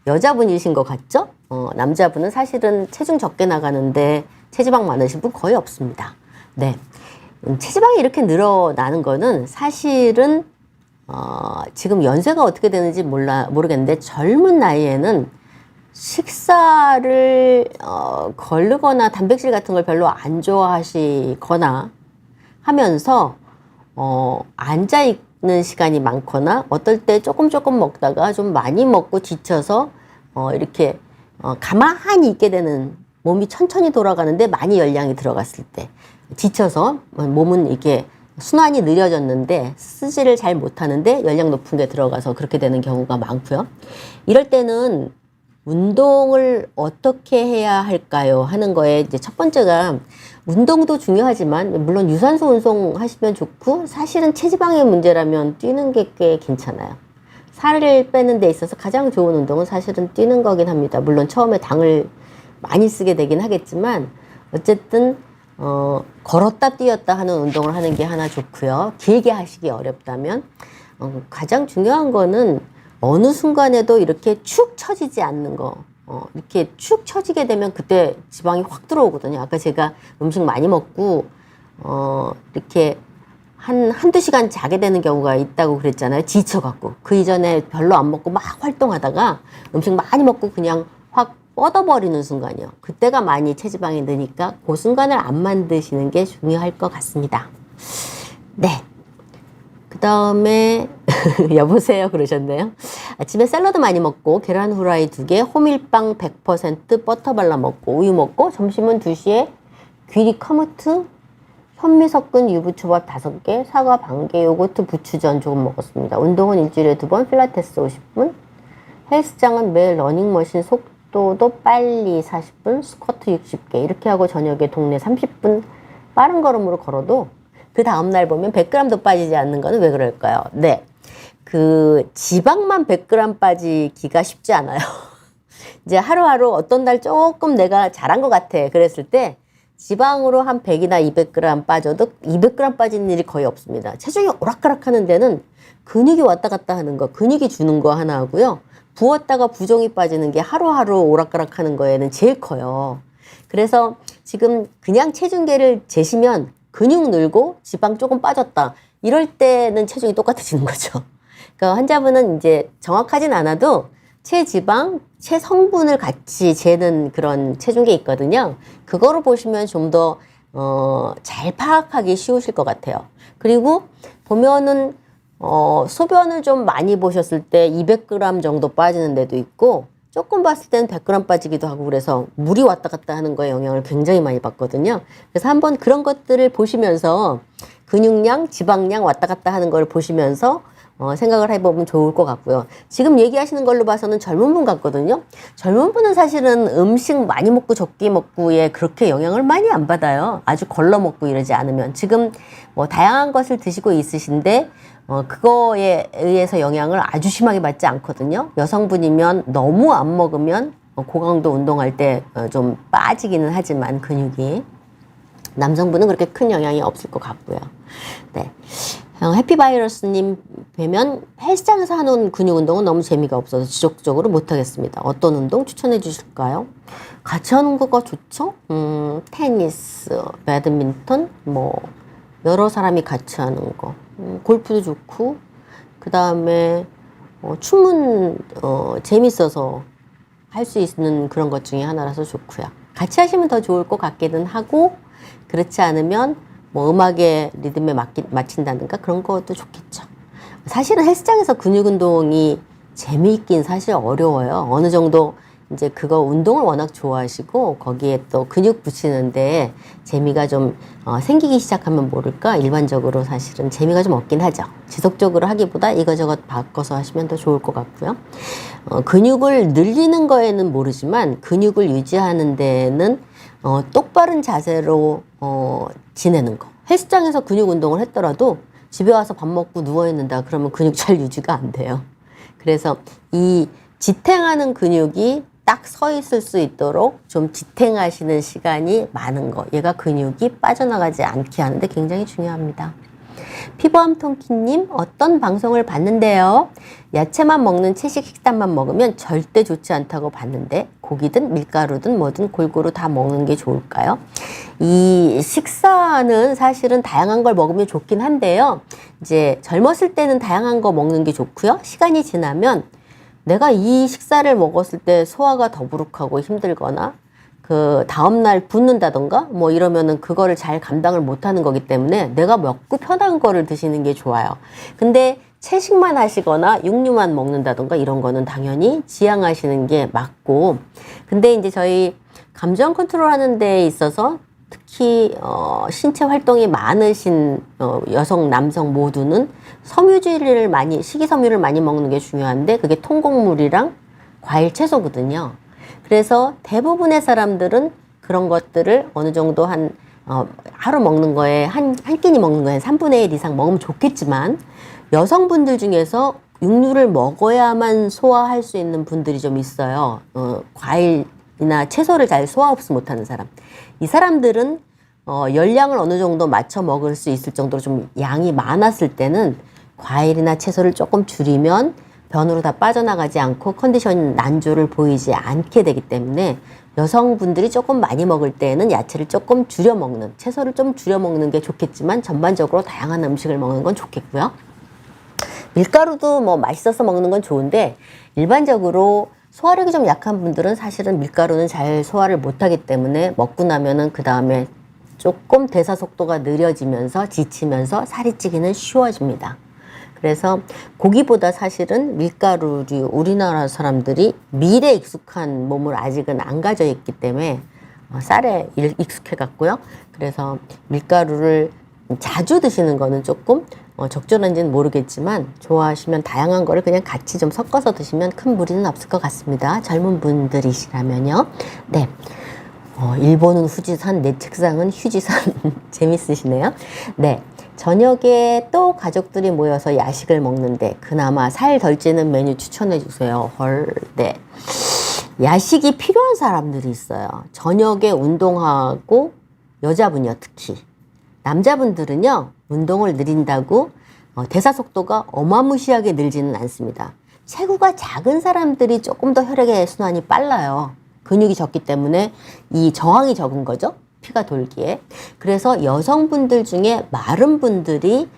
여자분이신 것 같죠? 남자분은 사실은 체중 적게 나가는데 체지방 많으신 분 거의 없습니다. 네, 체지방이 이렇게 늘어나는 거는 사실은 지금 연세가 어떻게 되는지 모르겠는데 젊은 나이에는 식사를 거르거나 단백질 같은 걸 별로 안 좋아하시거나 하면서 앉아 있는 시간이 많거나 어떨 때 조금 먹다가 좀 많이 먹고 지쳐서 이렇게 가만히 있게 되는, 몸이 천천히 돌아가는데 많이 열량이 들어갔을 때 지쳐서 몸은 이렇게 순환이 느려졌는데 쓰지를 잘 못하는데 열량 높은 게 들어가서 그렇게 되는 경우가 많고요. 이럴 때는 운동을 어떻게 해야 할까요? 하는 거에 이제 첫 번째가, 운동도 중요하지만 물론 유산소 운동 하시면 좋고 사실은 체지방의 문제라면 뛰는 게 꽤 괜찮아요. 살을 빼는 데 있어서 가장 좋은 운동은 사실은 뛰는 거긴 합니다. 물론 처음에 당을 많이 쓰게 되긴 하겠지만 어쨌든 걸었다 뛰었다 하는 운동을 하는 게 하나 좋고요. 길게 하시기 어렵다면 가장 중요한 거는 어느 순간에도 이렇게 축 처지지 않는 거. 이렇게 축 처지게 되면 그때 지방이 확 들어오거든요. 아까 제가 음식 많이 먹고 이렇게 한두 시간 자게 되는 경우가 있다고 그랬잖아요. 지쳐갖고. 그 이전에 별로 안 먹고 막 활동하다가 음식 많이 먹고 그냥 확 뻗어버리는 순간이요. 그때가 많이 체지방이 느니까 그 순간을 안 만드시는 게 중요할 것 같습니다. 네. 그 다음에 여보세요 그러셨네요. 아침에 샐러드 많이 먹고 계란 후라이 2개, 호밀빵 100% 버터 발라 먹고 우유 먹고, 점심은 2시에 귀리 커뮤트, 현미 섞은 유부초밥 5개, 사과 반개, 요거트 부추전 조금 먹었습니다. 운동은 일주일에 2번, 필라테스 50분, 헬스장은 매일 러닝머신 속도도 빨리 40분, 스쿼트 60개 이렇게 하고 저녁에 동네 30분 빠른 걸음으로 걸어도 그 다음날 보면 100g도 빠지지 않는 거는 왜 그럴까요? 네. 그 지방만 100g 빠지기가 쉽지 않아요. 이제 하루하루 어떤 날 조금 내가 잘한 것 같아. 그랬을 때 지방으로 한 100이나 200g 빠져도 200g 빠지는 일이 거의 없습니다. 체중이 오락가락 하는 데는 근육이 왔다 갔다 하는 거, 근육이 주는 거 하나 하고요. 부었다가 부종이 빠지는 게 하루하루 오락가락 하는 거에는 제일 커요. 그래서 지금 그냥 체중계를 재시면 근육 늘고 지방 조금 빠졌다. 이럴 때는 체중이 똑같아지는 거죠. 그러니까 환자분은 이제 정확하진 않아도 체지방, 체성분을 같이 재는 그런 체중계 있거든요. 그거를 보시면 좀 더 잘 파악하기 쉬우실 것 같아요. 그리고 보면은 소변을 좀 많이 보셨을 때 200g 정도 빠지는 데도 있고 조금 봤을 때는 100g 빠지기도 하고 그래서 물이 왔다 갔다 하는 거에 영향을 굉장히 많이 받거든요. 그래서 한번 그런 것들을 보시면서 근육량, 지방량 왔다 갔다 하는 걸 보시면서 생각을 해보면 좋을 것 같고요. 지금 얘기하시는 걸로 봐서는 젊은 분 같거든요. 젊은 분은 사실은 음식 많이 먹고 적게 먹고에 그렇게 영향을 많이 안 받아요. 아주 걸러 먹고 이러지 않으면. 지금 뭐 다양한 것을 드시고 있으신데 그거에 의해서 영향을 아주 심하게 받지 않거든요. 여성분이면 너무 안 먹으면 고강도 운동할 때 좀 빠지기는 하지만 근육이. 남성분은 그렇게 큰 영향이 없을 것 같고요. 네. 해피바이러스님 뵈면 헬스장에서 하는 근육 운동은 너무 재미가 없어서 지속적으로 못하겠습니다. 어떤 운동 추천해 주실까요? 같이 하는 거가 좋죠? 테니스, 배드민턴, 뭐 여러 사람이 같이 하는 거. 골프도 좋고 그 다음에 춤은 재밌어서 할 수 있는 그런 것 중에 하나라서 좋고요. 같이 하시면 더 좋을 것 같기는 하고 그렇지 않으면 뭐 음악의 리듬에 맞춘다든가 그런 것도 좋겠죠. 사실은 헬스장에서 근육 운동이 재미있긴 사실 어려워요. 어느 정도 이제 그거 운동을 워낙 좋아하시고 거기에 또 근육 붙이는데 재미가 좀 생기기 시작하면 모를까 일반적으로 사실은 재미가 좀 없긴 하죠. 지속적으로 하기보다 이거저것 바꿔서 하시면 더 좋을 것 같고요. 근육을 늘리는 거에는 모르지만 근육을 유지하는 데는 똑바른 자세로 지내는 거. 헬스장에서 근육 운동을 했더라도 집에 와서 밥 먹고 누워있는다 그러면 근육 잘 유지가 안 돼요. 그래서 이 지탱하는 근육이 딱 서 있을 수 있도록 좀 지탱하시는 시간이 많은 거. 얘가 근육이 빠져나가지 않게 하는데 굉장히 중요합니다. 피부암 통키님 어떤 방송을 봤는데요. 야채만 먹는 채식 식단만 먹으면 절대 좋지 않다고 봤는데 고기든 밀가루든 뭐든 골고루 다 먹는 게 좋을까요? 이 식사는 사실은 다양한 걸 먹으면 좋긴 한데요. 이제 젊었을 때는 다양한 거 먹는 게 좋고요. 시간이 지나면 내가 이 식사를 먹었을 때 소화가 더부룩하고 힘들거나 그 다음날 붓는다던가 뭐 이러면은 그거를 잘 감당을 못하는 거기 때문에 내가 먹고 편한 거를 드시는 게 좋아요. 근데 채식만 하시거나 육류만 먹는다던가 이런 거는 당연히 지양하시는 게 맞고 근데 이제 저희 감정 컨트롤 하는 데 있어서 특히 신체 활동이 많으신 여성, 남성 모두는 섬유질을 많이 식이섬유를 많이 먹는 게 중요한데 그게 통곡물이랑 과일, 채소거든요. 그래서 대부분의 사람들은 그런 것들을 어느 정도 하루 먹는 거에 한 끼니 먹는 거에 3분의 1 이상 먹으면 좋겠지만 여성분들 중에서 육류를 먹어야만 소화할 수 있는 분들이 좀 있어요. 과일이나 채소를 잘 소화 흡수 못하는 사람. 이 사람들은 열량을 어느 정도 맞춰 먹을 수 있을 정도로 좀 양이 많았을 때는 과일이나 채소를 조금 줄이면 변으로 다 빠져나가지 않고 컨디션 난조를 보이지 않게 되기 때문에 여성분들이 조금 많이 먹을 때에는 야채를 조금 줄여 먹는, 채소를 좀 줄여 먹는 게 좋겠지만 전반적으로 다양한 음식을 먹는 건 좋겠고요. 밀가루도 뭐 맛있어서 먹는 건 좋은데 일반적으로 소화력이 좀 약한 분들은 사실은 밀가루는 잘 소화를 못하기 때문에 먹고 나면은 그 다음에 조금 대사 속도가 느려지면서 지치면서 살이 찌기는 쉬워집니다. 그래서 고기보다 사실은 밀가루류 우리나라 사람들이 밀에 익숙한 몸을 아직은 안 가져 있기 때문에 쌀에 익숙해 갔고요. 그래서 밀가루를 자주 드시는 거는 조금 적절한지는 모르겠지만 좋아하시면 다양한 거를 그냥 같이 좀 섞어서 드시면 큰 무리는 없을 것 같습니다. 젊은 분들이시라면요. 네. 일본은 후지산, 내 책상은 휴지산. 재밌으시네요. 네. 저녁에 또 가족들이 모여서 야식을 먹는데 그나마 살 덜 찌는 메뉴 추천해 주세요. 헐, 네. 야식이 필요한 사람들이 있어요. 저녁에 운동하고 여자분이요, 특히. 남자분들은요, 운동을 느린다고 대사 속도가 어마무시하게 늘지는 않습니다. 체구가 작은 사람들이 조금 더 혈액의 순환이 빨라요. 근육이 적기 때문에 이 저항이 적은 거죠. 피가 돌기에. 그래서 여성분들 중에 마른 분들이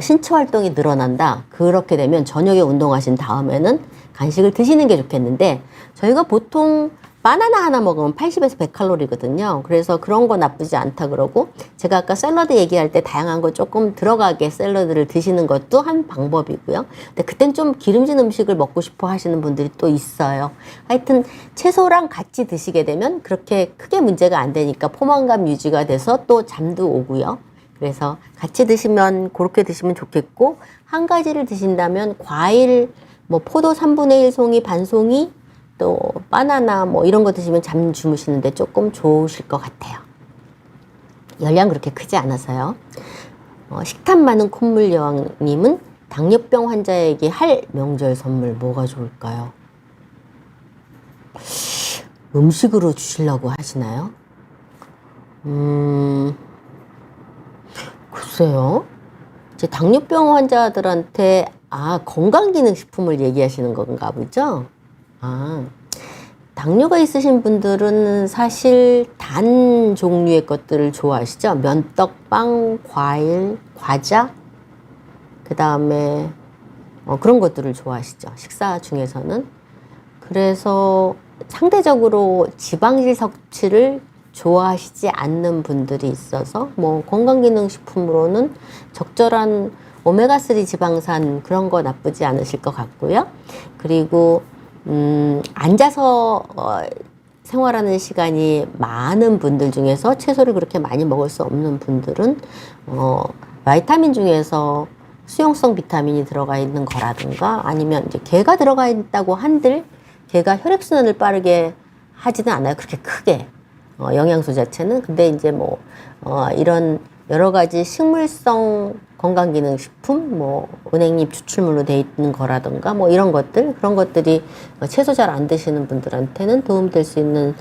신체 활동이 늘어난다. 그렇게 되면 저녁에 운동하신 다음에는 간식을 드시는 게 좋겠는데 저희가 보통 바나나 하나 먹으면 80에서 100칼로리거든요. 그래서 그런 거 나쁘지 않다 그러고, 제가 아까 샐러드 얘기할 때 다양한 거 조금 들어가게 샐러드를 드시는 것도 한 방법이고요. 근데 그땐 좀 기름진 음식을 먹고 싶어 하시는 분들이 또 있어요. 하여튼 채소랑 같이 드시게 되면 그렇게 크게 문제가 안 되니까 포만감 유지가 돼서 또 잠도 오고요. 그래서 같이 드시면 그렇게 드시면 좋겠고, 한 가지를 드신다면 과일, 뭐 포도 3분의 1 송이, 반 송이, 또 바나나 뭐 이런 거 드시면 잠 주무시는데 조금 좋으실 것 같아요. 열량 그렇게 크지 않아서요. 식탐 많은 콧물 여왕님은 당뇨병 환자에게 할 명절 선물 뭐가 좋을까요? 음식으로 주시려고 하시나요? 글쎄요. 이제 당뇨병 환자들한테 건강기능식품을 얘기하시는 건가 보죠? 당뇨가 있으신 분들은 사실 단 종류의 것들을 좋아하시죠? 면떡, 빵, 과일, 과자, 그 다음에 그런 것들을 좋아하시죠. 식사 중에서는. 그래서 상대적으로 지방질 섭취를 좋아하시지 않는 분들이 있어서 뭐 건강기능식품으로는 적절한 오메가3 지방산 그런 거 나쁘지 않으실 것 같고요. 그리고 앉아서 생활하는 시간이 많은 분들 중에서 채소를 그렇게 많이 먹을 수 없는 분들은 바이타민 중에서 수용성 비타민이 들어가 있는 거라든가 아니면 이제 게가 들어가 있다고 한들 게가 혈액순환을 빠르게 하지는 않아요. 그렇게 크게 영양소 자체는. 근데 이제 뭐 이런 여러 가지 식물성 건강기능식품, 뭐 은행잎 추출물로 돼 있는 거라든가 뭐 이런 것들, 그런 것들이 채소 잘 안 드시는 분들한테는 도움될 수 있는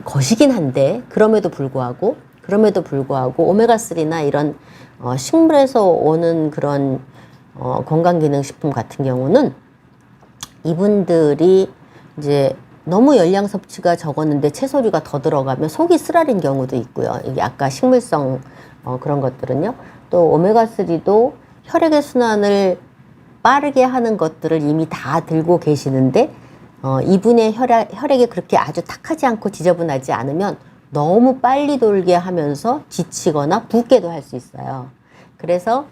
것이긴 한데 그럼에도 불구하고 오메가3나 이런 식물에서 오는 그런 건강기능식품 같은 경우는 이분들이 이제 너무 열량 섭취가 적었는데 채소류가 더 들어가면 속이 쓰라린 경우도 있고요. 이게 아까 식물성 그런 것들은요. 또 오메가3도 혈액의 순환을 빠르게 하는 것들을 이미 다 들고 계시는데 이분의 혈액이 그렇게 아주 탁하지 않고 지저분하지 않으면 너무 빨리 돌게 하면서 지치거나 붓게도 할 수 있어요. 그래서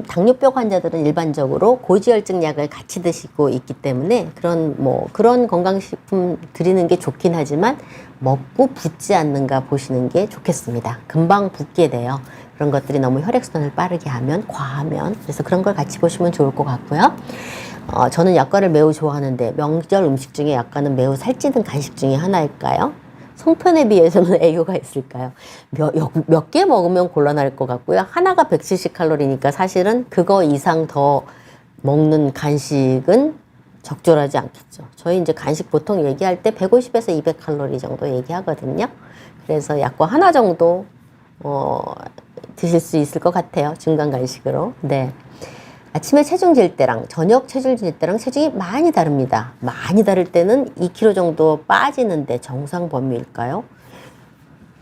당뇨병 환자들은 일반적으로 고지혈증 약을 같이 드시고 있기 때문에 그런 건강식품 드리는 게 좋긴 하지만 먹고 붓지 않는가 보시는 게 좋겠습니다. 금방 붓게 돼요. 그런 것들이 너무 혈액순환을 빠르게 하면, 과하면. 그래서 그런 걸 같이 보시면 좋을 것 같고요. 저는 약과를 매우 좋아하는데 명절 음식 중에 약과는 매우 살찌는 간식 중에 하나일까요? 송편에 비해서는 애교가 있을까요? 몇 개 먹으면 곤란할 것 같고요. 하나가 170칼로리니까 사실은 그거 이상 더 먹는 간식은 적절하지 않겠죠. 저희 이제 간식 보통 얘기할 때 150에서 200칼로리 정도 얘기하거든요. 그래서 약과 하나 정도 드실 수 있을 것 같아요. 중간 간식으로. 네. 아침에 체중 잴 때랑 저녁 체중 잴 때랑 체중이 많이 다릅니다. 많이 다를 때는 2kg 정도 빠지는데 정상 범위일까요?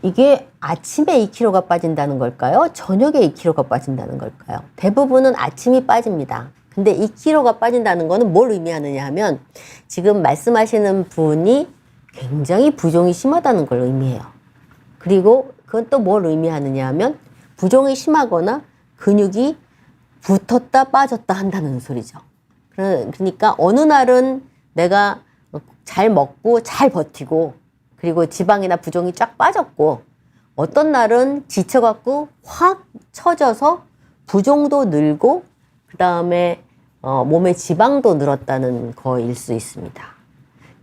이게 아침에 2kg가 빠진다는 걸까요? 저녁에 2kg가 빠진다는 걸까요? 대부분은 아침이 빠집니다. 근데 2kg가 빠진다는 거는 뭘 의미하느냐 하면 지금 말씀하시는 분이 굉장히 부종이 심하다는 걸 의미해요. 그리고 그건 또 뭘 의미하느냐 하면 부종이 심하거나 근육이 붙었다 빠졌다 한다는 소리죠. 그러니까 어느 날은 내가 잘 먹고 잘 버티고 그리고 지방이나 부종이 쫙 빠졌고 어떤 날은 지쳐갖고 확 처져서 부종도 늘고 그 다음에 몸에 지방도 늘었다는 거일 수 있습니다.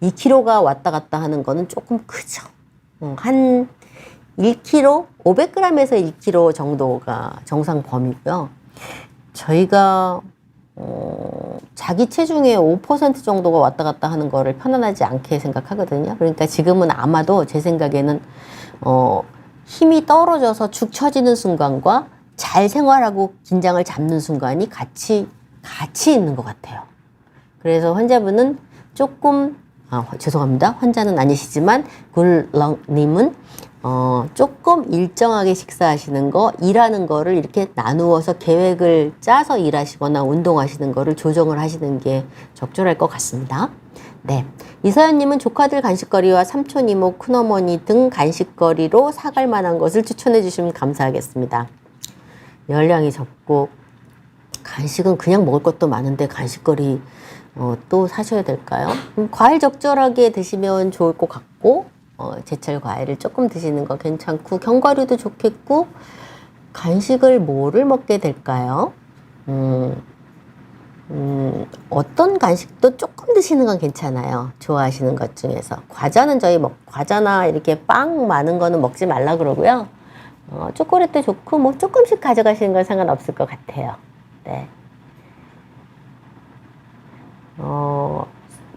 2kg가 왔다 갔다 하는 거는 조금 크죠. 한 1kg, 500g에서 1kg 정도가 정상 범위고요. 저희가 자기 체중의 5% 정도가 왔다 갔다 하는 거를 편안하지 않게 생각하거든요. 그러니까 지금은 아마도 제 생각에는 힘이 떨어져서 축 처지는 순간과 잘 생활하고 긴장을 잡는 순간이 같이 있는 것 같아요. 그래서 환자분은 조금 죄송합니다. 환자는 아니시지만 굴렁님은 조금 일정하게 식사하시는 거, 일하는 거를 이렇게 나누어서 계획을 짜서 일하시거나 운동하시는 거를 조정을 하시는 게 적절할 것 같습니다. 네. 이서연님은 조카들 간식거리와 삼촌, 이모, 큰어머니 등 간식거리로 사갈 만한 것을 추천해 주시면 감사하겠습니다. 열량이 적고 간식은 그냥 먹을 것도 많은데 간식거리 또 사셔야 될까요? 과일 적절하게 드시면 좋을 것 같고 제철 과일을 조금 드시는 거 괜찮고 견과류도 좋겠고 간식을 뭐를 먹게 될까요? 어떤 간식도 조금 드시는 건 괜찮아요. 좋아하시는 것 중에서. 과자는 과자나 이렇게 빵 많은 거는 먹지 말라 그러고요. 초콜릿도 좋고, 뭐 조금씩 가져가시는 건 상관없을 것 같아요. 네.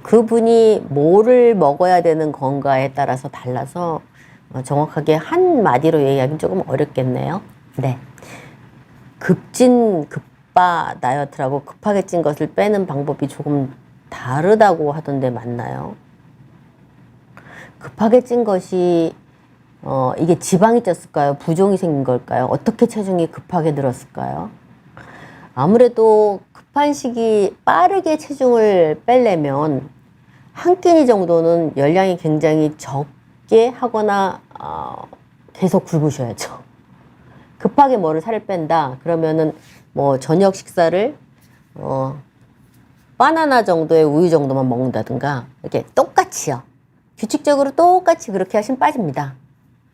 그분이 뭐를 먹어야 되는 건가에 따라서 달라서 정확하게 한마디로 얘기하기 조금 어렵겠네요. 네. 급바 다이어트라고 급하게 찐 것을 빼는 방법이 조금 다르다고 하던데 맞나요? 급하게 찐 것이 이게 지방이 쪘을까요? 부종이 생긴 걸까요? 어떻게 체중이 급하게 늘었을까요? 아무래도 급한 시기 빠르게 체중을 빼려면 한 끼니 정도는 열량이 굉장히 적게 하거나 계속 굶으셔야죠. 급하게 뭐를 살을 뺀다 그러면은 뭐 저녁 식사를 바나나 정도의 우유 정도만 먹는다든가 이렇게 똑같이요. 규칙적으로 똑같이 그렇게 하시면 빠집니다.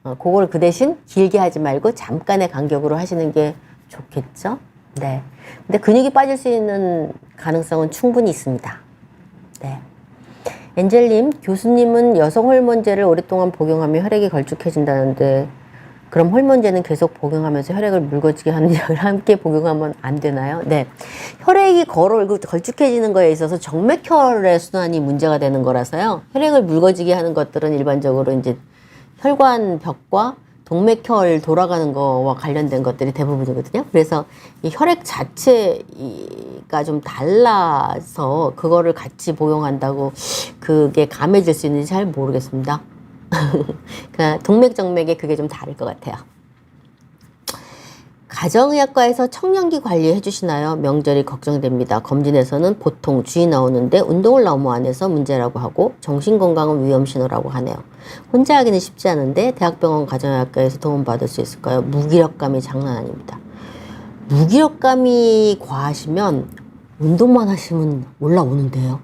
그걸 그 대신 길게 하지 말고 잠깐의 간격으로 하시는 게 좋겠죠. 네. 근데 근육이 빠질 수 있는 가능성은 충분히 있습니다. 네. 엔젤님, 교수님은 여성 호르몬제를 오랫동안 복용하며 혈액이 걸쭉해진다는데 그럼 호르몬제는 계속 복용하면서 혈액을 묽어지게 하는 약을 함께 복용하면 안 되나요? 네. 혈액이 걸쭉해지는 거에 있어서 정맥혈의 순환이 문제가 되는 거라서요. 혈액을 묽어지게 하는 것들은 일반적으로 이제 혈관벽과 동맥혈 돌아가는 거와 관련된 것들이 대부분이거든요. 그래서 이 혈액 자체가 좀 달라서 그거를 같이 복용한다고 그게 감해질 수 있는지 잘 모르겠습니다. 그러니까 동맥, 정맥에 그게 좀 다를 것 같아요. 가정의학과에서 청량기 관리해 주시나요? 명절이 걱정됩니다. 검진에서는 보통 쥐 나오는데 운동을 너무 안 해서 문제라고 하고 정신건강은 위험신호라고 하네요. 혼자 하기는 쉽지 않은데 대학병원 가정의학과에서 도움받을 수 있을까요? 무기력감이 장난 아닙니다. 무기력감이 과하시면 운동만 하시면 올라오는데요.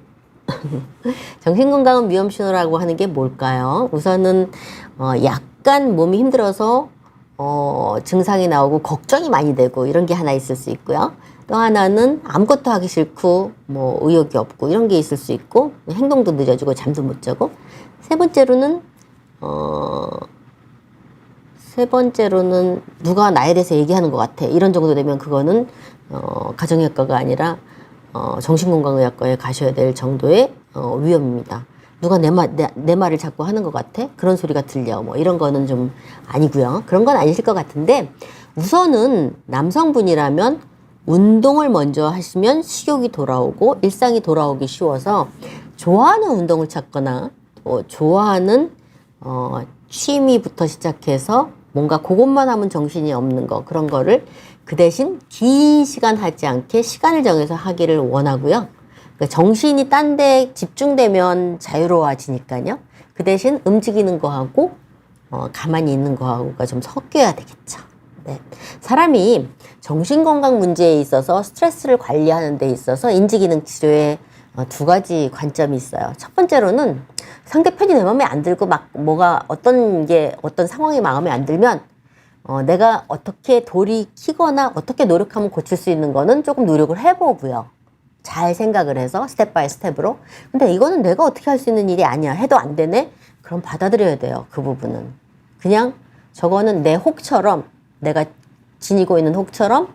정신건강은 위험신호라고 하는 게 뭘까요? 우선은 약간 몸이 힘들어서 증상이 나오고 걱정이 많이 되고 이런 게 하나 있을 수 있고요. 또 하나는 아무것도 하기 싫고 뭐 의욕이 없고 이런 게 있을 수 있고 행동도 늦어지고 잠도 못 자고 세 번째로는 누가 나에 대해서 얘기하는 것 같아 이런 정도 되면 그거는 가정의학과가 아니라 정신건강의학과에 가셔야 될 정도의 위험입니다. 누가 내 말을 자꾸 하는 것 같아? 그런 소리가 들려. 뭐 이런 거는 좀 아니고요. 그런 건 아니실 것 같은데 우선은 남성분이라면 운동을 먼저 하시면 식욕이 돌아오고 일상이 돌아오기 쉬워서 좋아하는 운동을 찾거나 좋아하는 취미부터 시작해서 뭔가 그것만 하면 정신이 없는 거 그런 거를 그 대신 긴 시간 하지 않게 시간을 정해서 하기를 원하고요. 정신이 딴 데 집중되면 자유로워지니까요. 그 대신 움직이는 거하고 가만히 있는 거하고가 좀 섞여야 되겠죠. 네. 사람이 정신건강 문제에 있어서 스트레스를 관리하는 데 있어서 인지기능 치료에 두 가지 관점이 있어요. 첫 번째로는 상대편이 내 마음에 안 들고 막 어떤 상황이 마음에 안 들면 내가 어떻게 돌이키거나 어떻게 노력하면 고칠 수 있는 거는 조금 노력을 해보고요. 잘 생각을 해서 스텝 바이 스텝으로. 근데 이거는 내가 어떻게 할 수 있는 일이 아니야. 해도 안 되네? 그럼 받아들여야 돼요. 그 부분은. 그냥 저거는 내 혹처럼 내가 지니고 있는 혹처럼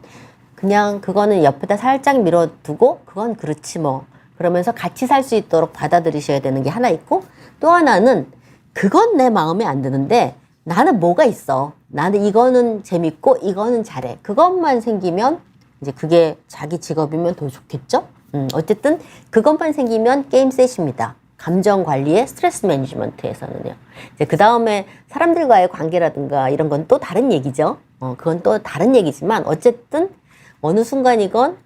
그냥 그거는 옆에다 살짝 밀어두고 그건 그렇지 뭐. 그러면서 같이 살 수 있도록 받아들이셔야 되는 게 하나 있고 또 하나는 그건 내 마음에 안 드는데 나는 뭐가 있어. 나는 이거는 재밌고 이거는 잘해. 그것만 생기면 이제 그게 자기 직업이면 더 좋겠죠? 어쨌든 그것만 생기면 게임 셋입니다. 감정 관리의 스트레스 매니지먼트에서는요. 이제 그 다음에 사람들과의 관계라든가 이런 건 또 다른 얘기죠. 그건 또 다른 얘기지만 어쨌든 어느 순간이건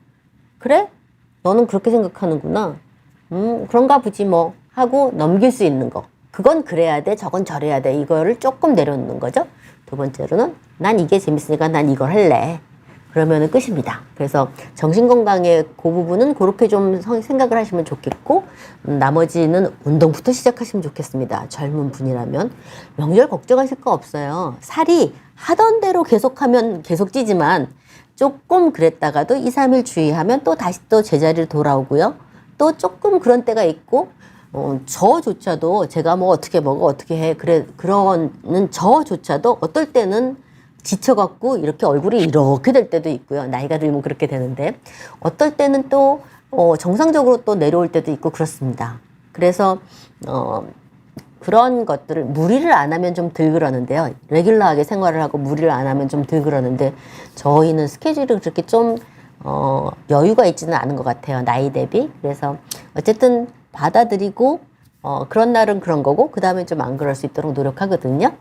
그래? 너는 그렇게 생각하는구나. 그런가 보지 뭐 하고 넘길 수 있는 거. 그건 그래야 돼, 저건 저래야 돼. 이거를 조금 내려놓는 거죠. 두 번째로는 난 이게 재밌으니까 난 이걸 할래. 그러면은 끝입니다. 그래서 정신건강의 그 부분은 그렇게 좀 생각을 하시면 좋겠고, 나머지는 운동부터 시작하시면 좋겠습니다. 젊은 분이라면. 명절 걱정하실 거 없어요. 살이 하던 대로 계속하면 계속 찌지만, 조금 그랬다가도 2, 3일 주의하면 또 다시 또 제자리로 돌아오고요. 또 조금 그런 때가 있고, 저조차도 제가 뭐 어떻게 먹어, 어떻게 해. 그러는 저조차도 어떨 때는 지쳐갖고 이렇게 얼굴이 이렇게 될 때도 있고요. 나이가 들면 그렇게 되는데, 어떨 때는 또, 정상적으로 또 내려올 때도 있고 그렇습니다. 그래서, 그런 것들을 무리를 안 하면 좀 덜 그러는데요. 레귤러하게 생활을 하고 무리를 안 하면 좀 덜 그러는데, 저희는 스케줄이 그렇게 좀, 여유가 있지는 않은 것 같아요. 나이 대비. 그래서 어쨌든 받아들이고, 그런 날은 그런 거고, 그 다음에 좀 안 그럴 수 있도록 노력하거든요.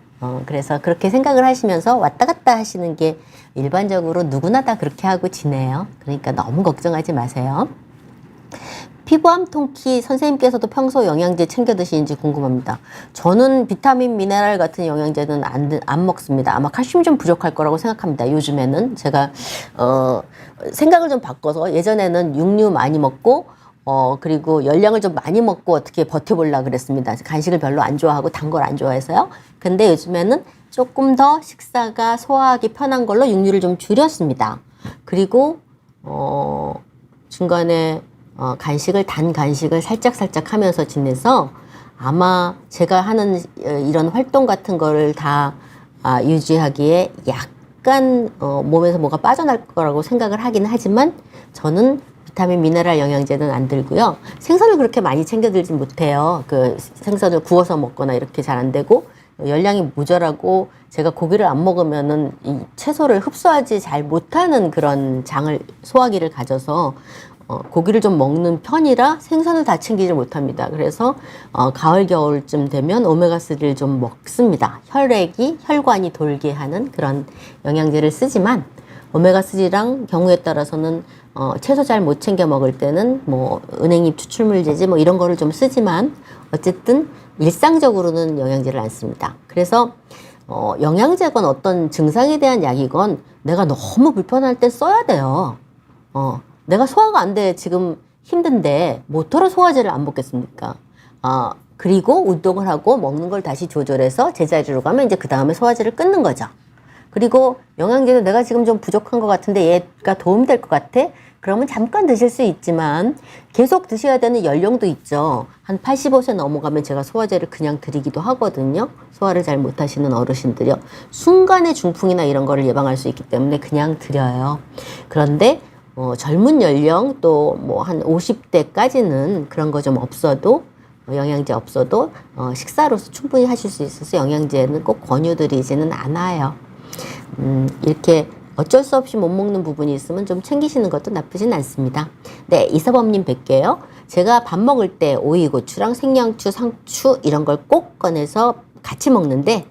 그래서 그렇게 생각을 하시면서 왔다 갔다 하시는 게 일반적으로 누구나 다 그렇게 하고 지내요. 그러니까 너무 걱정하지 마세요. 피부암 통키 선생님께서도 평소 영양제 챙겨 드시는지 궁금합니다. 저는 비타민, 미네랄 같은 영양제는 안 먹습니다. 아마 칼슘 좀 부족할 거라고 생각합니다. 요즘에는 제가 생각을 좀 바꿔서 예전에는 육류 많이 먹고 그리고 열량을 좀 많이 먹고 어떻게 버텨보려고 그랬습니다. 간식을 별로 안 좋아하고 단 걸 안 좋아해서요. 근데 요즘에는 조금 더 식사가 소화하기 편한 걸로 육류를 좀 줄였습니다. 그리고 중간에 단 간식을 살짝 하면서 지내서 아마 제가 하는 이런 활동 같은 거를 다 유지하기에 약간 몸에서 뭐가 빠져날 거라고 생각을 하긴 하지만 저는 비타민, 미네랄 영양제는 안 들고요. 생선을 그렇게 많이 챙겨 들진 못해요. 그 생선을 구워서 먹거나 이렇게 잘 안 되고 열량이 모자라고 제가 고기를 안 먹으면은 이 채소를 흡수하지 잘 못하는 그런 소화기를 가져서 고기를 좀 먹는 편이라 생선을 다 챙기지 못합니다. 그래서 가을 겨울쯤 되면 오메가3를 좀 먹습니다. 혈관이 돌게 하는 그런 영양제를 쓰지만 오메가3랑 경우에 따라서는 채소 잘 못 챙겨 먹을 때는 뭐 은행잎 추출물제지 뭐 이런 거를 좀 쓰지만 어쨌든 일상적으로는 영양제를 안 씁니다. 그래서 영양제건 어떤 증상에 대한 약이건 내가 너무 불편할 때 써야 돼요. 내가 소화가 안 돼 지금 힘든데 뭐더러 소화제를 안 먹겠습니까? 그리고 운동을 하고 먹는 걸 다시 조절해서 제자리로 가면 이제 그 다음에 소화제를 끊는 거죠. 그리고 영양제도 내가 지금 좀 부족한 것 같은데 얘가 도움될 것 같아? 그러면 잠깐 드실 수 있지만 계속 드셔야 되는 연령도 있죠. 한 85세 넘어가면 제가 소화제를 그냥 드리기도 하거든요. 소화를 잘 못하시는 어르신들이요. 순간의 중풍이나 이런 거를 예방할 수 있기 때문에 그냥 드려요. 그런데 젊은 연령 또 뭐 한 50대까지는 그런 거 좀 없어도 영양제 없어도 식사로서 충분히 하실 수 있어서 영양제는 꼭 권유드리지는 않아요. 이렇게 어쩔 수 없이 못 먹는 부분이 있으면 좀 챙기시는 것도 나쁘진 않습니다. 네, 이서범님 뵐게요. 제가 밥 먹을 때 오이, 고추랑 생양추, 상추 이런 걸 꼭 꺼내서 같이 먹는데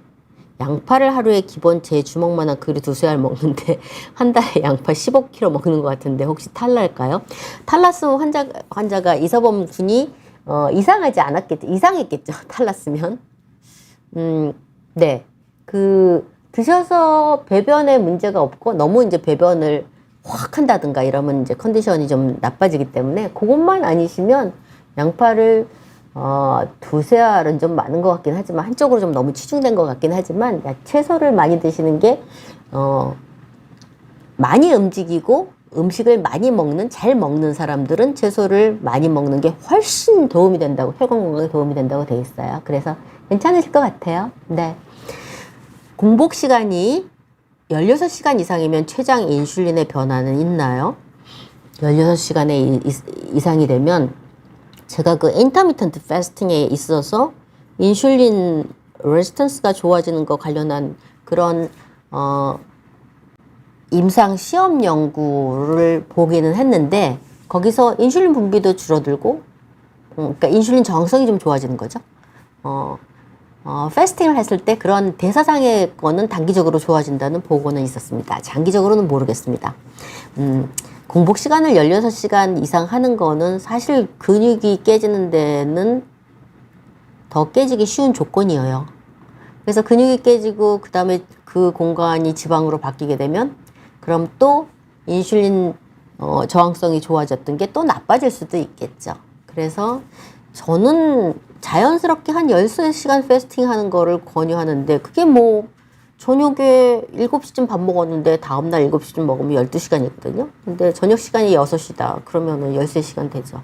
양파를 하루에 기본 제 주먹만한 그릇 2-3알 먹는데 한 달에 양파 15kg 먹는 것 같은데 혹시 탈날까요? 탈났으면 환자가 이서범 군이 이상했겠죠. 탈났으면. 네. 드셔서 배변에 문제가 없고 너무 이제 배변을 확 한다든가 이러면 이제 컨디션이 좀 나빠지기 때문에 그것만 아니시면 양파를 2-3알은 좀 많은 것 같긴 하지만 한쪽으로 좀 너무 치중된 것 같긴 하지만 채소를 많이 드시는 게 많이 움직이고 음식을 많이 먹는 잘 먹는 사람들은 채소를 많이 먹는 게 훨씬 도움이 된다고 혈관 건강에 도움이 된다고 돼 있어요. 그래서 괜찮으실 것 같아요. 네. 공복 시간이 16시간 이상이면 췌장 인슐린의 변화는 있나요? 16시간의 이상이 되면 제가 그 인터미턴트 패스팅에 있어서 인슐린 레지스턴스가 좋아지는 거 관련한 그런 임상 시험 연구를 보기는 했는데 거기서 인슐린 분비도 줄어들고 그러니까 인슐린 저항성이 좀 좋아지는 거죠. 패스팅을 했을 때 그런 대사상의 거는 단기적으로 좋아진다는 보고는 있었습니다. 장기적으로는 모르겠습니다. 공복 시간을 16시간 이상 하는 거는 사실 근육이 깨지는 데는 더 깨지기 쉬운 조건이에요. 그래서 근육이 깨지고 그 다음에 그 공간이 지방으로 바뀌게 되면 그럼 또 인슐린 저항성이 좋아졌던 게 또 나빠질 수도 있겠죠. 그래서 저는 자연스럽게 한 13시간 패스팅 하는 거를 권유하는데 그게 뭐 저녁에 7시쯤 밥 먹었는데 다음날 7시쯤 먹으면 12시간이거든요. 근데 저녁 시간이 6시다. 그러면은 13시간 되죠.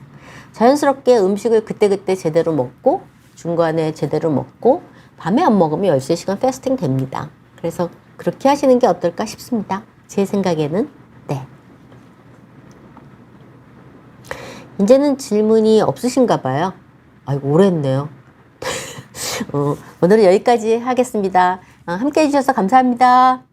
자연스럽게 음식을 그때그때 제대로 먹고 중간에 제대로 먹고 밤에 안 먹으면 13시간 패스팅 됩니다. 그래서 그렇게 하시는 게 어떨까 싶습니다. 제 생각에는. 네. 이제는 질문이 없으신가 봐요. 아이고, 오래 했네요. 오늘은 여기까지 하겠습니다. 함께 해주셔서 감사합니다.